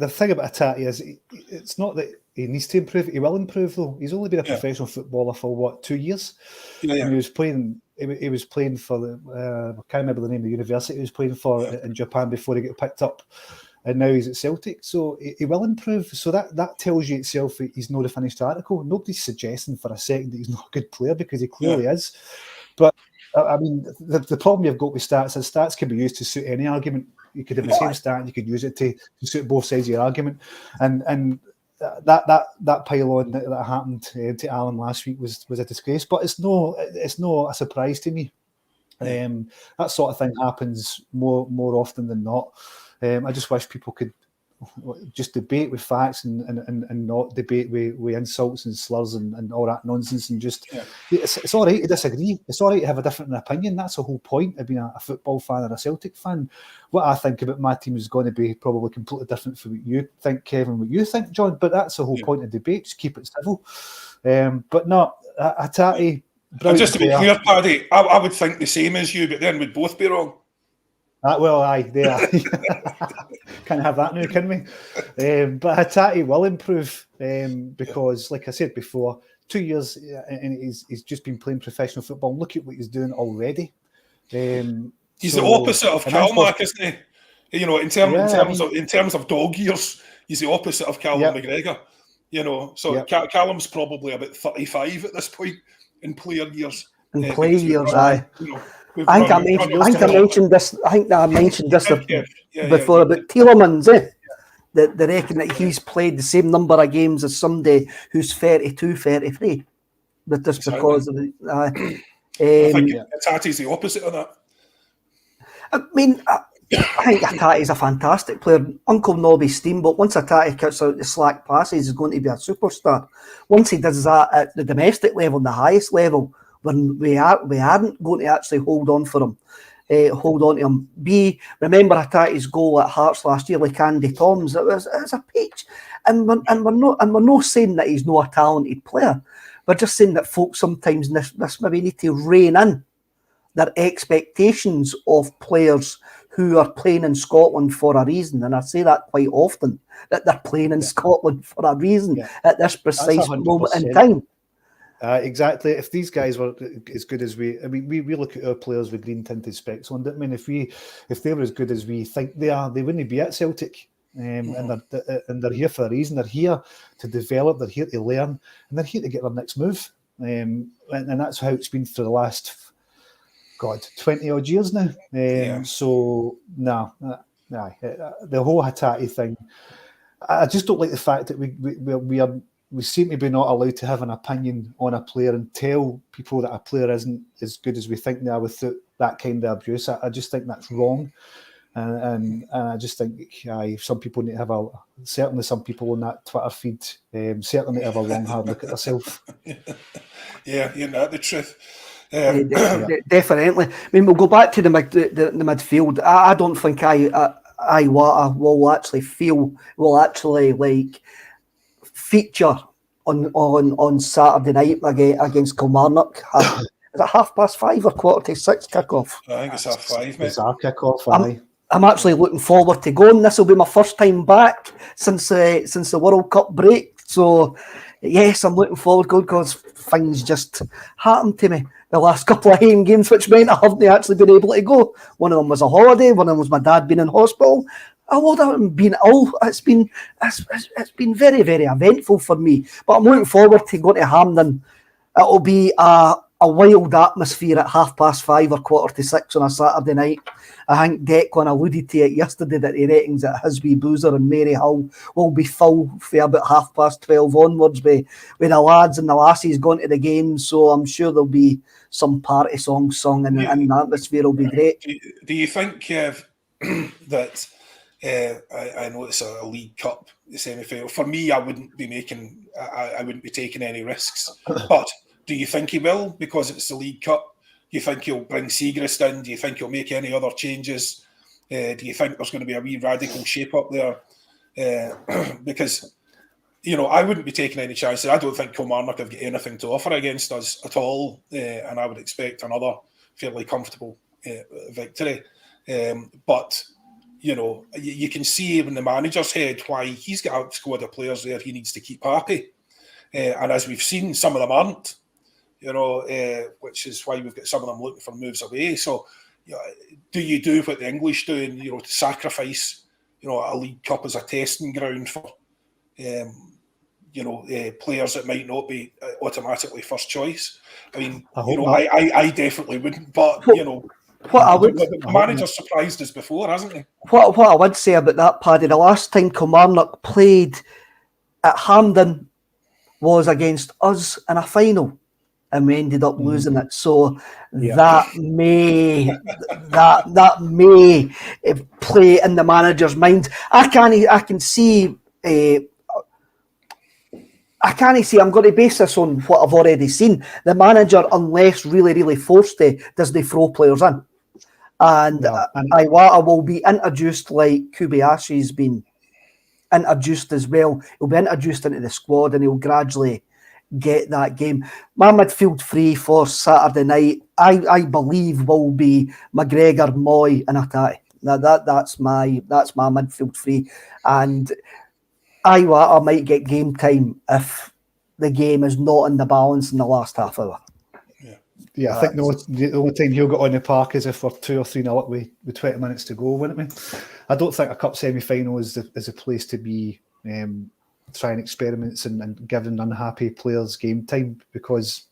thing about Hatate is, it's not that he needs to improve. He will improve, though. He's only been a professional footballer for 2 years. Yeah. He was playing. He was playing for I can't remember the name of the university he was playing for in Japan before he got picked up, and now he's at Celtic. So he will improve. So that tells you itself that he's not a finished article. Nobody's suggesting for a second that he's not a good player, because he clearly is. But I mean, the problem you've got with stats is stats can be used to suit any argument. You could have the same stat, and you could use it to suit both sides of your argument. And that pile-on that happened to Alan last week was a disgrace. But it's no a surprise to me. That sort of thing happens more often than not. I just wish people could just debate with facts and not debate with insults and slurs and all that nonsense. And just it's all right to disagree. It's all right to have a different opinion. That's the whole point of being a football fan and a Celtic fan. What I think about my team is going to be probably completely different from what you think, Kevin, what you think, John. But that's the whole point of debate. Just keep it civil. But no, Hatate. And just to be clear, Paddy, I would think the same as you, but then we'd both be wrong. Well, aye, there. Can't have that now, can we? But Hatate will improve because, like I said before, 2 years and he's just been playing professional football. Look at what he's doing already. He's the opposite of Calmac, isn't he? You know, in terms of dog years, he's the opposite of Callum McGregor. You know, so Callum's probably about 35 at this point in player years. In player years, aye. You know, I think I mentioned this before about Tielemans. They reckon that he's played the same number of games as somebody who's 32, 33. But just because of I think Hatate's the opposite of that. I mean, I think Hatate is a fantastic player. Uncle Nobby Steamboat, once Hatate cuts out the slack passes, is going to be a superstar. Once he does that at the domestic level, the highest level, when we aren't going to actually hold on to him. Remember Hatate's goal at Hearts last year, like Andy Toms. It was a peach, and we're not saying that he's not a talented player. We're just saying that folks sometimes this maybe need to rein in their expectations of players who are playing in Scotland for a reason, and I say that quite often, that they're playing in Scotland for a reason at this precise moment in time. Exactly. If these guys were as good as we look at our players with green tinted specs on. I mean, if they were as good as we think they are, they wouldn't be at Celtic. And they're here for a reason. They're here to develop. They're here to learn, and they're here to get their next move. And that's how it's been for the last 20 odd years now. So the whole Hatate thing. I just don't like the fact that we seem to be not allowed to have an opinion on a player and tell people that a player isn't as good as we think they are without that kind of abuse. I just think that's wrong. And I just think some people need to have certainly some people on that Twitter feed certainly need to have a long hard look at themselves. Yeah, you know the truth. Definitely. I mean, we'll go back to the midfield. I don't think Iwata will actually like feature on Saturday night against Kilmarnock. Is it 5:30 or 5:45 kickoff? I think it's 5:30, mate. It's our kickoff. I'm actually looking forward to going. This will be my first time back since the World Cup break. So yes, I'm looking forward to because things just happened to me the last couple of home games, which meant I haven't actually been able to go. One of them was a holiday. One of them was my dad being in hospital. I would have been ill. It's been very, very eventful for me. But I'm looking forward to going to Hampden. It'll be a wild atmosphere at 5:30 or 5:45 on a Saturday night. I think Declan alluded to it yesterday that he reckons that his wee boozer and Maryhill will be full for about 12:30 onwards with the lads and the lassies going to the game. So I'm sure there'll be some party songs sung and the atmosphere will be great. Do you think, Kev, that I know it's a League Cup semi-final. For me, I wouldn't be taking any risks. But do you think he will because it's the League Cup? Do you think he'll bring Siegrist in? Do you think he'll make any other changes? Do you think there's going to be a wee radical shape up there? Because, I wouldn't be taking any chances. I don't think Kilmarnock have got anything to offer against us at all. And I would expect another fairly comfortable victory. But, you can see in the manager's head why he's got a squad of players there he needs to keep happy. And as we've seen, some of them aren't. Which is why we've got some of them looking for moves away. So, do you do what the English do and, to sacrifice, a League Cup as a testing ground for, players that might not be automatically first choice? I mean, I definitely wouldn't, but, the manager's surprised us before, hasn't he? What I would say about that, Paddy, the last time Kilmarnock played at Hampden was against us in a final. and we ended up losing it. So Yeah. that may play in the manager's mind. I can see. I can't see. I'm going to base this on what I've already seen. The manager, unless really, really forced to, doesn't throw players in. And Iwata will be introduced like Kobayashi's been introduced as well. He'll be introduced into the squad and he'll gradually get that game. My midfield three for Saturday night, I believe, will be McGregor, Moy and Hatate. That's my midfield three. And Iwata might get game time if the game is not in the balance in the last half hour. Yeah, I think the only time he'll get on the park is if we're 2 or 3-0 up with 20 minutes to go, wouldn't it? I don't think a cup semi-final is a place to be trying experiments and giving unhappy players game time, because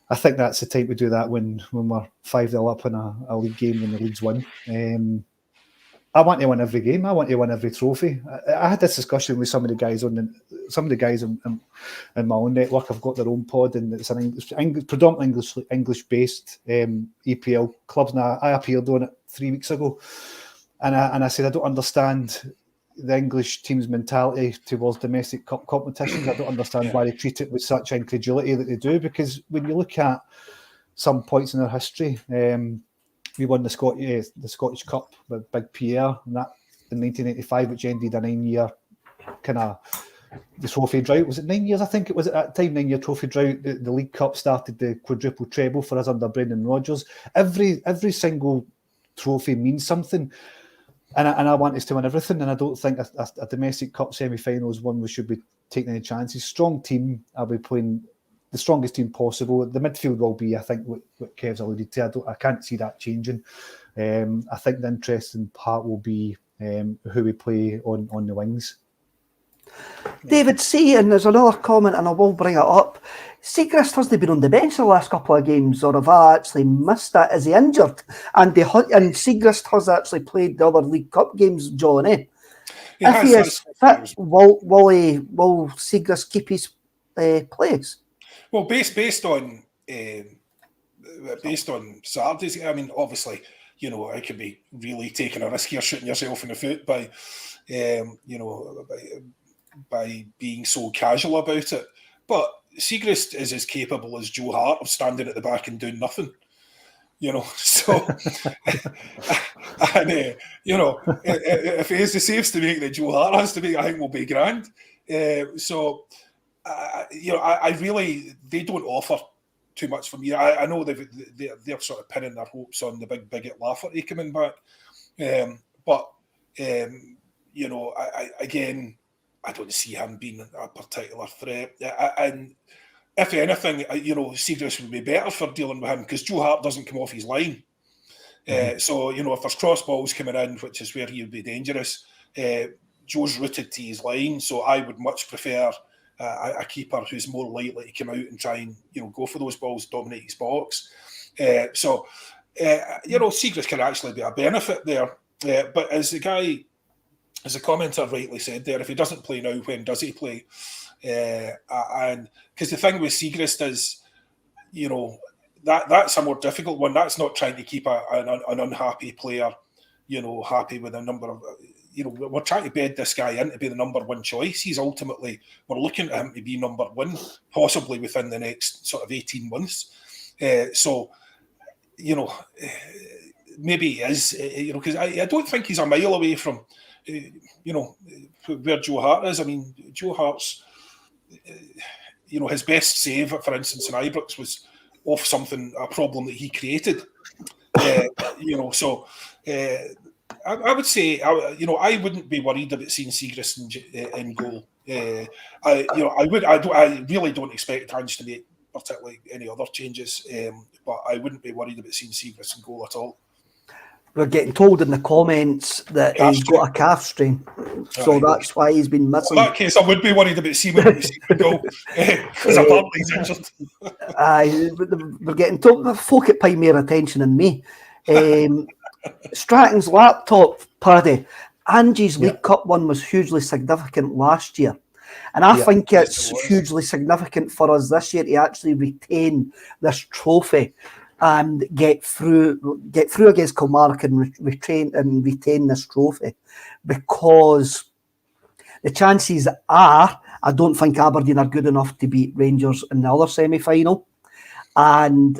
I think that's the time to do that when we're 5-0 up in a league game when the league's won. I want to win every game. I want to win every trophy. I had this discussion with some of the guys in my own network. I've got their own pod, and it's predominantly English-based EPL clubs. Now, I appeared on it 3 weeks ago, and I said I don't understand the English team's mentality towards domestic cup competitions. I don't understand why they treat it with such incredulity that they do. Because when you look at some points in their history. We won the Scottish Cup with Big Pierre, and that in 1985, which ended a 9-year kind of the trophy drought. Was it 9 years? I think it was at that time, 9-year trophy drought. The League Cup started the quadruple treble for us under Brendan Rodgers. Every single trophy means something, and I want us to win everything. And I don't think a domestic cup semi-final is one we should be taking any chances. Strong team. I'll be playing the strongest team possible. The midfield will be, I think, what Kev's alluded to. I can't see that changing. I think the interesting part will be who we play on the wings. David C, and there's another comment, and I will bring it up. Siegrist hasn't been on the bench the last couple of games, or have I actually missed that? Is he injured? And Siegrist has actually played the other League Cup games, John. If he is fit, will Siegrist keep his place? Well, based on Saturdays, I mean, obviously, it could be really taking a risk here, shooting yourself in the foot by, by being so casual about it. But Siegrist is as capable as Joe Hart of standing at the back and doing nothing. So, and if he has the saves to make that Joe Hart has to make, I think we'll be grand. I really, they don't offer too much for me. I know they're sort of pinning their hopes on the big bigot Lafferty coming back, but I don't see him being a particular threat. And if anything, Siegrist would be better for dealing with him because Joe Hart doesn't come off his line. So if there's cross balls coming in, which is where he would be dangerous, Joe's rooted to his line. So I would much prefer a keeper who's more likely to come out and try and go for those balls, dominate his box. Siegrist can actually be a benefit there. But as the commenter rightly said there, if he doesn't play now, when does he play? And because the thing with Siegrist is, that's a more difficult one. That's not trying to keep an unhappy player, happy with a number of. We're trying to bed this guy in to be the number one choice. We're looking at him to be number one, possibly within the next sort of 18 months. Maybe he is, because I don't think he's a mile away from, where Joe Hart is. I mean, Joe Hart's, his best save, for instance, in Ibrox was off a problem that he created. I would say, I wouldn't be worried about seeing Siegrist in goal. I really don't expect Ange to make particularly any other changes, but I wouldn't be worried about seeing Siegrist in goal at all. We're getting told in the comments that he's got a calf strain, so that's why he's been missing. In that case, I would be worried about seeing him in goal because apparently he's injured. We're getting told. Folk at pay more attention than me. Stratton's laptop, Paddy. Angie's League Cup one was hugely significant last year. And I think Yes, it's it was. hugely significant for us this year to actually retain this trophy and get through against Kilmarnock and retain this trophy, because the chances are I don't think Aberdeen are good enough to beat Rangers in the other semi-final, and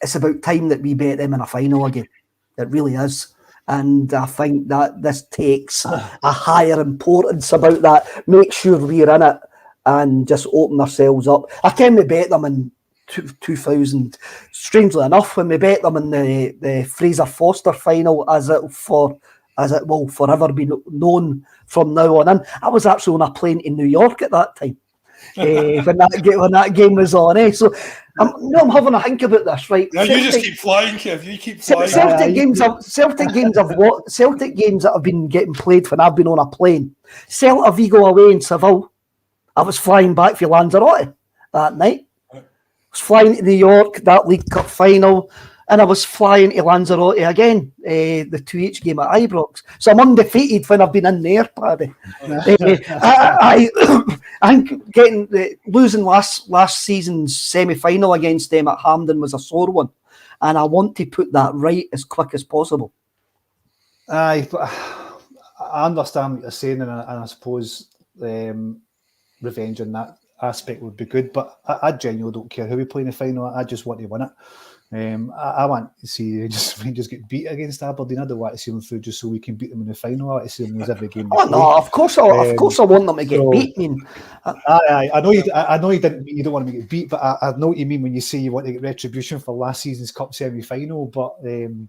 it's about time that we beat them in a final again. It really is. And I think that this takes a higher importance about that. Make sure we're in it and just open ourselves up. I can we bet them in 2000. Strangely enough, when we bet them in the Fraser Foster final, as it will forever be known from now on in. I was actually on a plane to New York at that time. When that game was on, so I'm having a think about this, right? Yeah, you just keep flying, Kev. You keep flying. Celtic games that have been getting played when I've been on a plane. Celta Vigo away in Seville. I was flying back for Lanzarote that night. I was flying to New York, that League Cup final, and I was flying to Lanzarote again, the 2H game at Ibrox. So I'm undefeated when I've been in there, Paddy. I think losing last season's semi-final against them at Hampden was a sore one, and I want to put that right as quick as possible. I understand what you're saying, and I suppose revenge in that aspect would be good, but I genuinely don't care who we play in the final. I just want to win it. I want to see Rangers get beat against Aberdeen. I don't want to see them through just so we can beat them in the final. I want to see them lose every game. No, of course I want them to get beat. I know you don't want to get beat, but I know what you mean when you say you want to get retribution for last season's cup semi-final. But the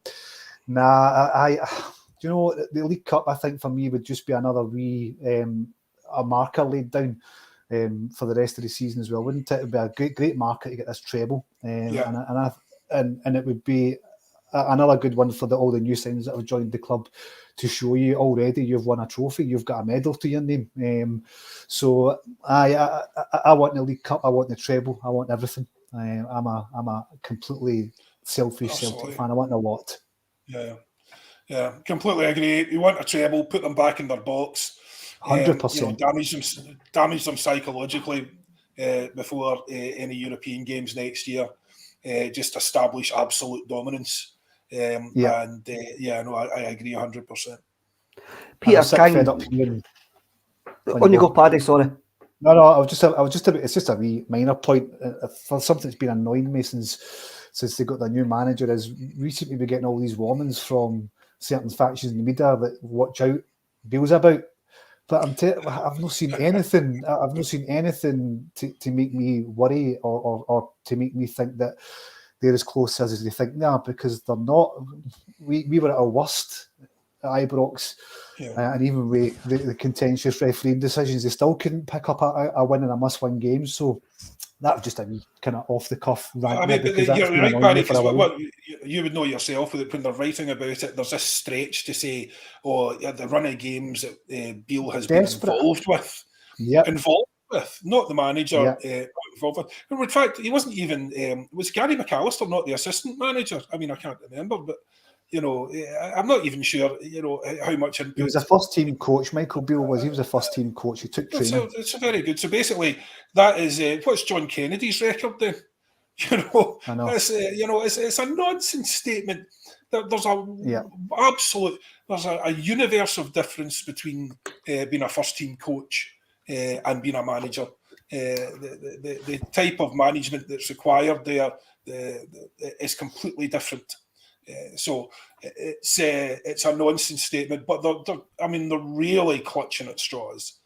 League Cup, I think for me would just be another a marker laid down for the rest of the season as well, wouldn't it? It would be a great marker to get this treble, and it would be another good one for all the new signings that have joined the club to show you already you've won a trophy, you've got a medal to your name. So I want the League Cup, I want the treble, I want everything. I'm a completely selfish Celtic fan. I want a lot. Yeah, completely agree. You want a treble, put them back in their box. 100%. Damage them psychologically before any European games next year. Just establish absolute dominance. I agree 100%. Peter King. On you go, Paddy. Sorry. No, I was just it's just a wee minor point for something that's been annoying me since they got the new manager. Is recently we're getting all these warnings from certain factions in the media that watch out, Bill's about. But I've not seen anything. I've not seen anything to make me worry or to make me think that they're as close as they think they are, because they're not. We were at our worst at Ibrox, and even with the contentious refereeing decisions, they still couldn't pick up a win in a must-win game. So that was just a kind of off-the-cuff rant. I mean, you're right, Barry, because you would know yourself that when they're writing about it, there's this stretch to say, the run of games that Beale has been involved with. Not the manager involved with. In fact, he wasn't even, was Gary McAllister not the assistant manager? I mean, I can't remember, but I'm not even sure, how much input. He was a first-team coach. Michael Beale was. He was a first-team coach. He took training. It's very good. So basically, that is what's John Kennedy's record then? I know. It's a nonsense statement. There's a universe of difference between being a first-team coach and being a manager. The type of management that's required there is completely different. So it's a nonsense statement, but they're really clutching at straws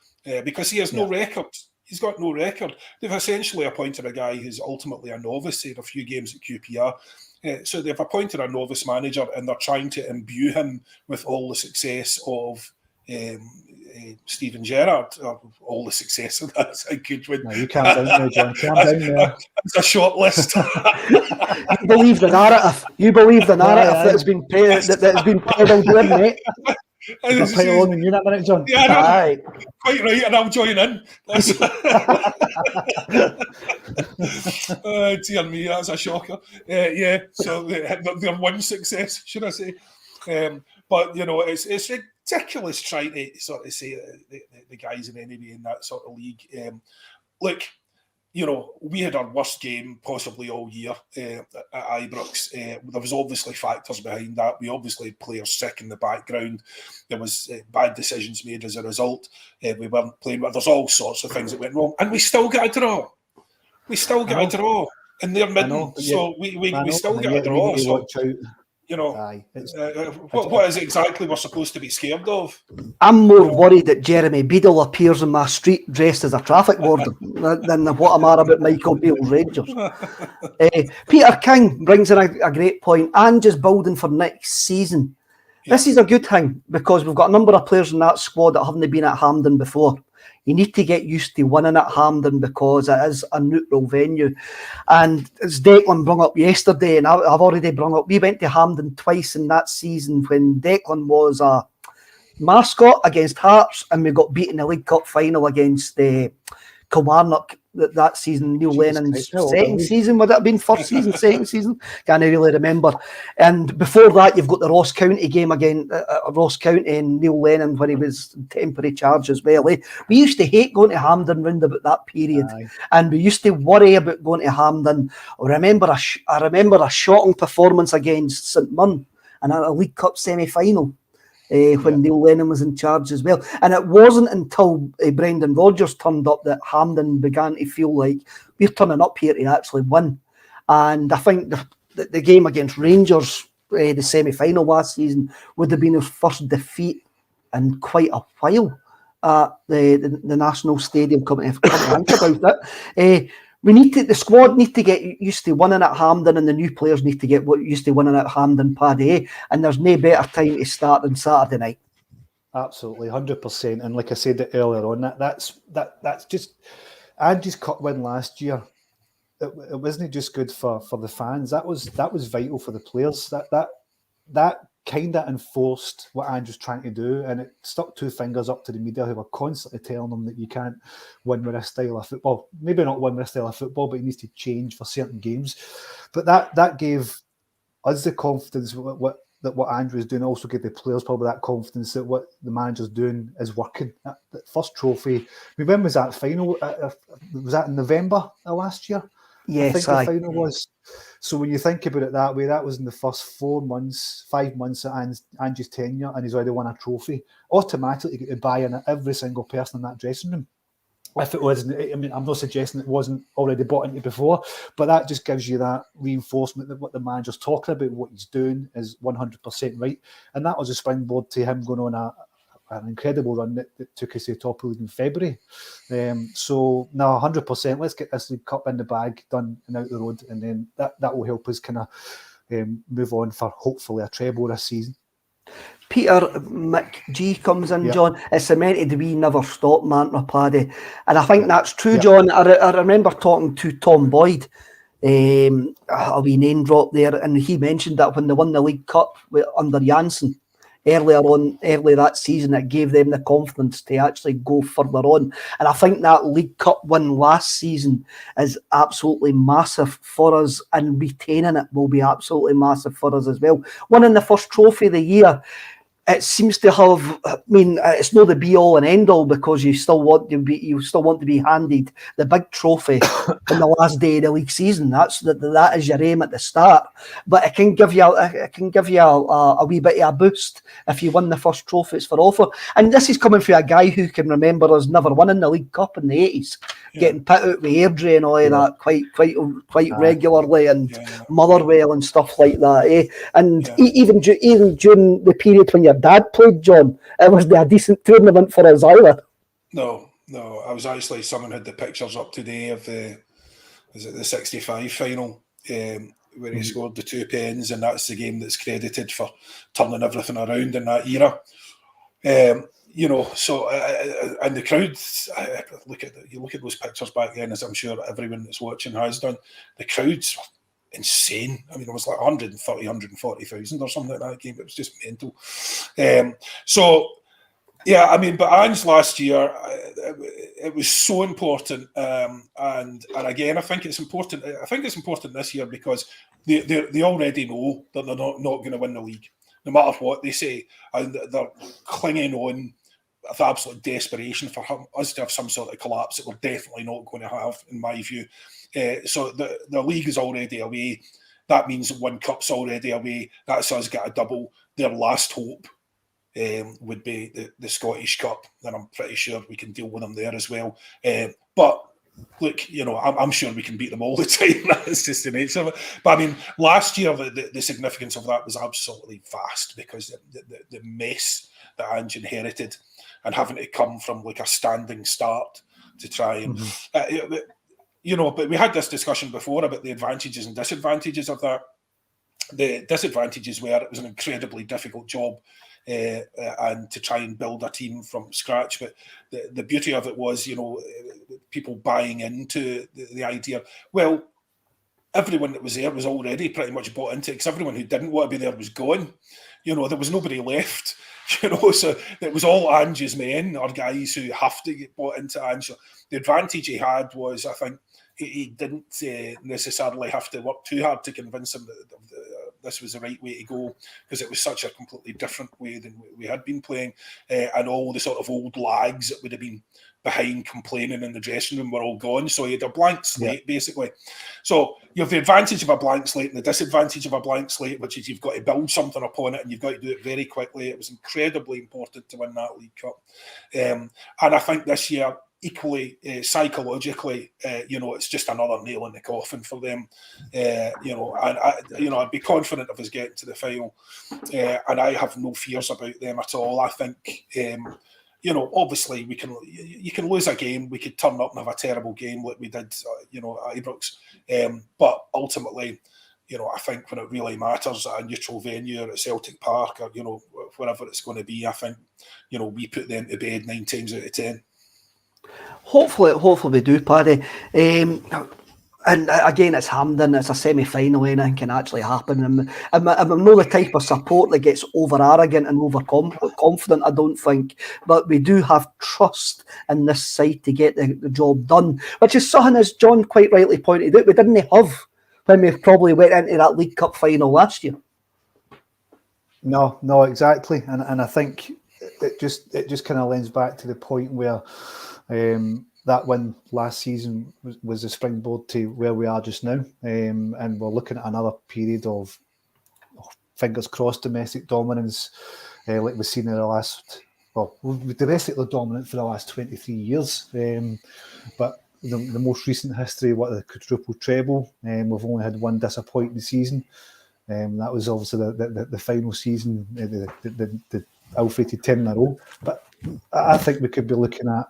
because he has no record. He's got no record. They've essentially appointed a guy who's ultimately a novice. He had a few games at QPR. So they've appointed a novice manager, and they're trying to imbue him with all the success of Steven Gerrard. All the success of that's a good one. No, you can't down there, John. It's a short list. You believe the narrative. That has been peddled here, mate. I'll play along in you that minute, John. Yeah, quite right, and I'll join in. Dear me, that's a shocker. So they're one success, should I say? But it's ridiculous trying to sort of say the guys in any way in that sort of league. Look, you know, we had our worst game possibly all year at Ibrox. There was obviously factors behind that. We obviously had players sick in the background. There was bad decisions made as a result. We weren't playing well. There's all sorts of things that went wrong. And we still got a draw. We still got a draw. And they're midden. So we still get a draw. So, you know, what is it exactly we're supposed to be scared of? I'm more worried that Jeremy Beadle appears in my street dressed as a traffic warden than what I'm about Michael Beale's Rangers. Peter King brings in a great point, and just building for next season. This is a good thing because we've got a number of players in that squad that haven't been at Hampden before. You need to get used to winning at Hampden because it is a neutral venue. And as Declan brought up yesterday, and I've already brought up, we went to Hampden twice in that season when Declan was a mascot against Hearts, and we got beaten in the League Cup final against Kilmarnock that season. Neil Lennon's second season, would it have been first season, second season? Can't really remember. And before that, you've got the Ross County game again, Ross County and Neil Lennon when he was temporary charge as well. We used to hate going to Hampden round about that period, and we used to worry about going to Hampden. I remember a shocking performance against St Mirren in a League Cup semi-final. When Neil Lennon was in charge as well. And it wasn't until Brendan Rodgers turned up that Hampden began to feel like we're turning up here to actually win. And I think the game against Rangers, the semi-final last season, would have been his first defeat in quite a while at the National Stadium. Coming to think about it. The squad need to get used to winning at Hampden, and the new players need to get used to winning at Hampden Paddy. And there's no better time to start than Saturday night. Absolutely, 100%. And like I said earlier on, that's just Angie's Cup win last year. It wasn't just good for the fans. That was vital for the players. That kind of enforced what Andrew's trying to do, and it stuck two fingers up to the media who were constantly telling them that you can't win with this style of football. Maybe not win with this style of football, but it needs to change for certain games. But that gave us the confidence that what Andrew's doing, also gave the players probably that confidence that what the manager's doing is working. That first trophy, when was that final? Was that in November last year? Yes, I think the final was. So when you think about it that way, that was in the first 5 months of Angie's tenure, and he's already won a trophy. Automatically, you get to buy in every single person in that dressing room. If it wasn't, I mean, I'm not suggesting it wasn't already bought into before, but that just gives you that reinforcement that what the manager's talking about, what he's doing is 100% right. And that was a springboard to him going on an incredible run that took us to the top of the league in February. So now 100%, let's get this League Cup in the bag, done and out the road, and then that will help us kind of move on for hopefully a treble this season. Peter McG comes in, John. It's cemented we never stop mantra, Paddy. And I think that's true, John. I remember talking to Tom Boyd, a wee name drop there, and he mentioned that when they won the League Cup under Janssen, early that season, it gave them the confidence to actually go further on. And I think that League Cup win last season is absolutely massive for us, and retaining it will be absolutely massive for us as well. Winning the first trophy of the year, it seems to have, I mean, it's not the be all and end all, because you still want to be handed the big trophy on the last day of the league season. That is your aim at the start, but it can give you a wee bit of a boost if you win the first trophy. It's for offer, and this is coming from a guy who can remember us never winning the League Cup in the 80s, getting put out with Airdrie and all of that quite regularly, and Motherwell and stuff like that. And even during the period when your dad played, John, it wasn't a decent tournament for us either. No. I was actually, someone had the pictures up today of the 65 final where he scored the 2 pens, and that's the game that's credited for turning everything around in that era. So and the crowds, you look at those pictures back then, as I'm sure everyone that's watching has done. The crowds were insane. I mean, it was like 130, 140,000 or something like that game. It was just mental. But Ange last year, it was so important, and again, I think it's important. I think it's important this year because they already know that they're not going to win the league. no matter what they say, and they're clinging on with absolute desperation for us to have some sort of collapse that we're definitely not going to have, in my view. So the league is already away. That means one cup's already away. That's us get a double. Their last hope would be the Scottish Cup, and I'm pretty sure we can deal with them there as well. But look, you know, I'm sure we can beat them all the time. That's just the nature of it. But I mean, last year the significance of that was absolutely vast, because the mess that Ange inherited, and having to come from like a standing start to try and you know. But we had this discussion before about the advantages and disadvantages of that. The disadvantages were it was an incredibly difficult job, and to try and build a team from scratch. But the beauty of it was, you know, people buying into the idea. Well, everyone that was there was already pretty much bought into it, because everyone who didn't want to be there was gone. You know, there was nobody left. You know, so it was all Ange's men, or guys who have to get bought into Ange. So the advantage he had was, I think, he didn't necessarily have to work too hard to convince him that this was the right way to go, because it was such a completely different way than we had been playing, and all the sort of old lags that would have been behind complaining in the dressing room were all gone. So he had a blank slate, basically. So you have the advantage of a blank slate and the disadvantage of a blank slate, which is you've got to build something upon it, and you've got to do it very quickly. It was incredibly important to win that League Cup. And I think this year, equally psychologically, you know, it's just another nail in the coffin for them. You know, and I'd be confident of us getting to the final, and I have no fears about them at all. I think, you know, obviously you can lose a game. We could turn up and have a terrible game like we did, you know, at Ibrox. But ultimately, you know, I think when it really matters at a neutral venue or at Celtic Park, or, you know, wherever it's going to be, I think, you know, we put them to bed 9 times out of 10. Hopefully we do, Paddy. And again, it's Hampden, it's a semi-final, anything can actually happen. And I'm not the type of support that gets over-arrogant and over-confident, I don't think. But we do have trust in this side to get the job done, which is something, as John quite rightly pointed out, we didn't have when we probably went into that League Cup final last year. No, exactly. And I think it just kind of lends back to the point where that win last season was a springboard to where we are just now, and we're looking at another period of fingers crossed domestic dominance, like we've seen in the last. Well, we've domestically dominant for the last 23 years, but the most recent history, what the quadruple treble, we've only had one disappointing season, that was obviously the final season, the ill-fated 10 in a row. But I think we could be looking at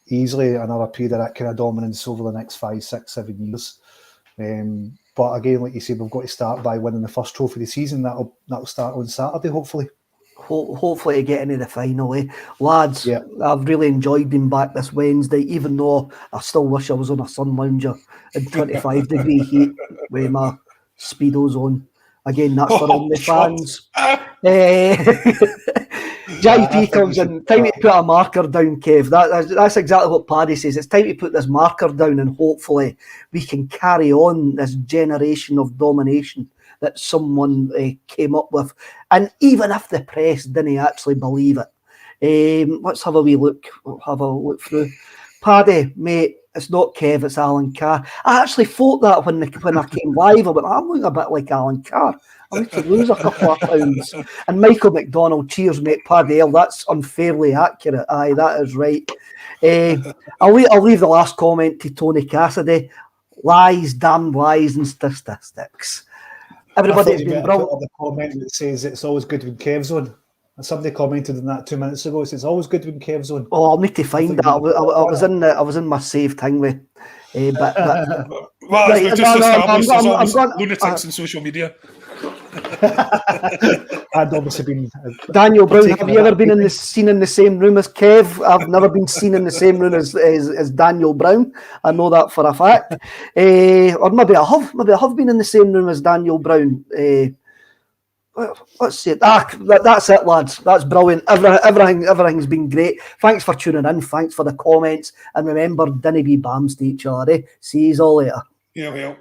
easily another period of that kind of dominance over the next 5, 6, 7 years. But again, like you said, we've got to start by winning the first trophy of the season. That'll start on Saturday, hopefully. Hopefully to get into the final, lads. Yeah. I've really enjoyed being back this Wednesday, even though I still wish I was on a sun lounger in 25 degree heat with my Speedos on. Again, that's for all the fans. JP comes in, time to put a marker down, Kev. That's exactly what Paddy says. It's time to put this marker down, and hopefully we can carry on this generation of domination that someone came up with. And even if the press didn't actually believe it, let's have a wee look. We'll have a look through. Paddy, mate, it's not Kev, it's Alan Carr. I actually thought that when I came live. I went, I'm looking a bit like Alan Carr. I need to lose a couple of pounds. And Michael McDonald, cheers, mate, Paddy. That's unfairly accurate. Aye, that is right. I'll leave the last comment to Tony Cassidy. Lies, damn lies and statistics. Everybody's been brilliant. The comment that says it's always good when Kev's on. And somebody commented on that 2 minutes ago. It says it's always good when Kev's on. Oh, I'll need to find that. I was in my saved thing with. Well, right, we've just established there's always lunatics in social media. I'd obviously been Daniel Brown. Have you ever been seen in the same room as Kev? I've never been seen in the same room as Daniel Brown. I know that for a fact. Or maybe I have been in the same room as Daniel Brown. Let's see. That's it, lads. That's brilliant. Everything's been great. Thanks for tuning in. Thanks for the comments. And remember, dinna be bams to each other. See you all later. Yeah, well.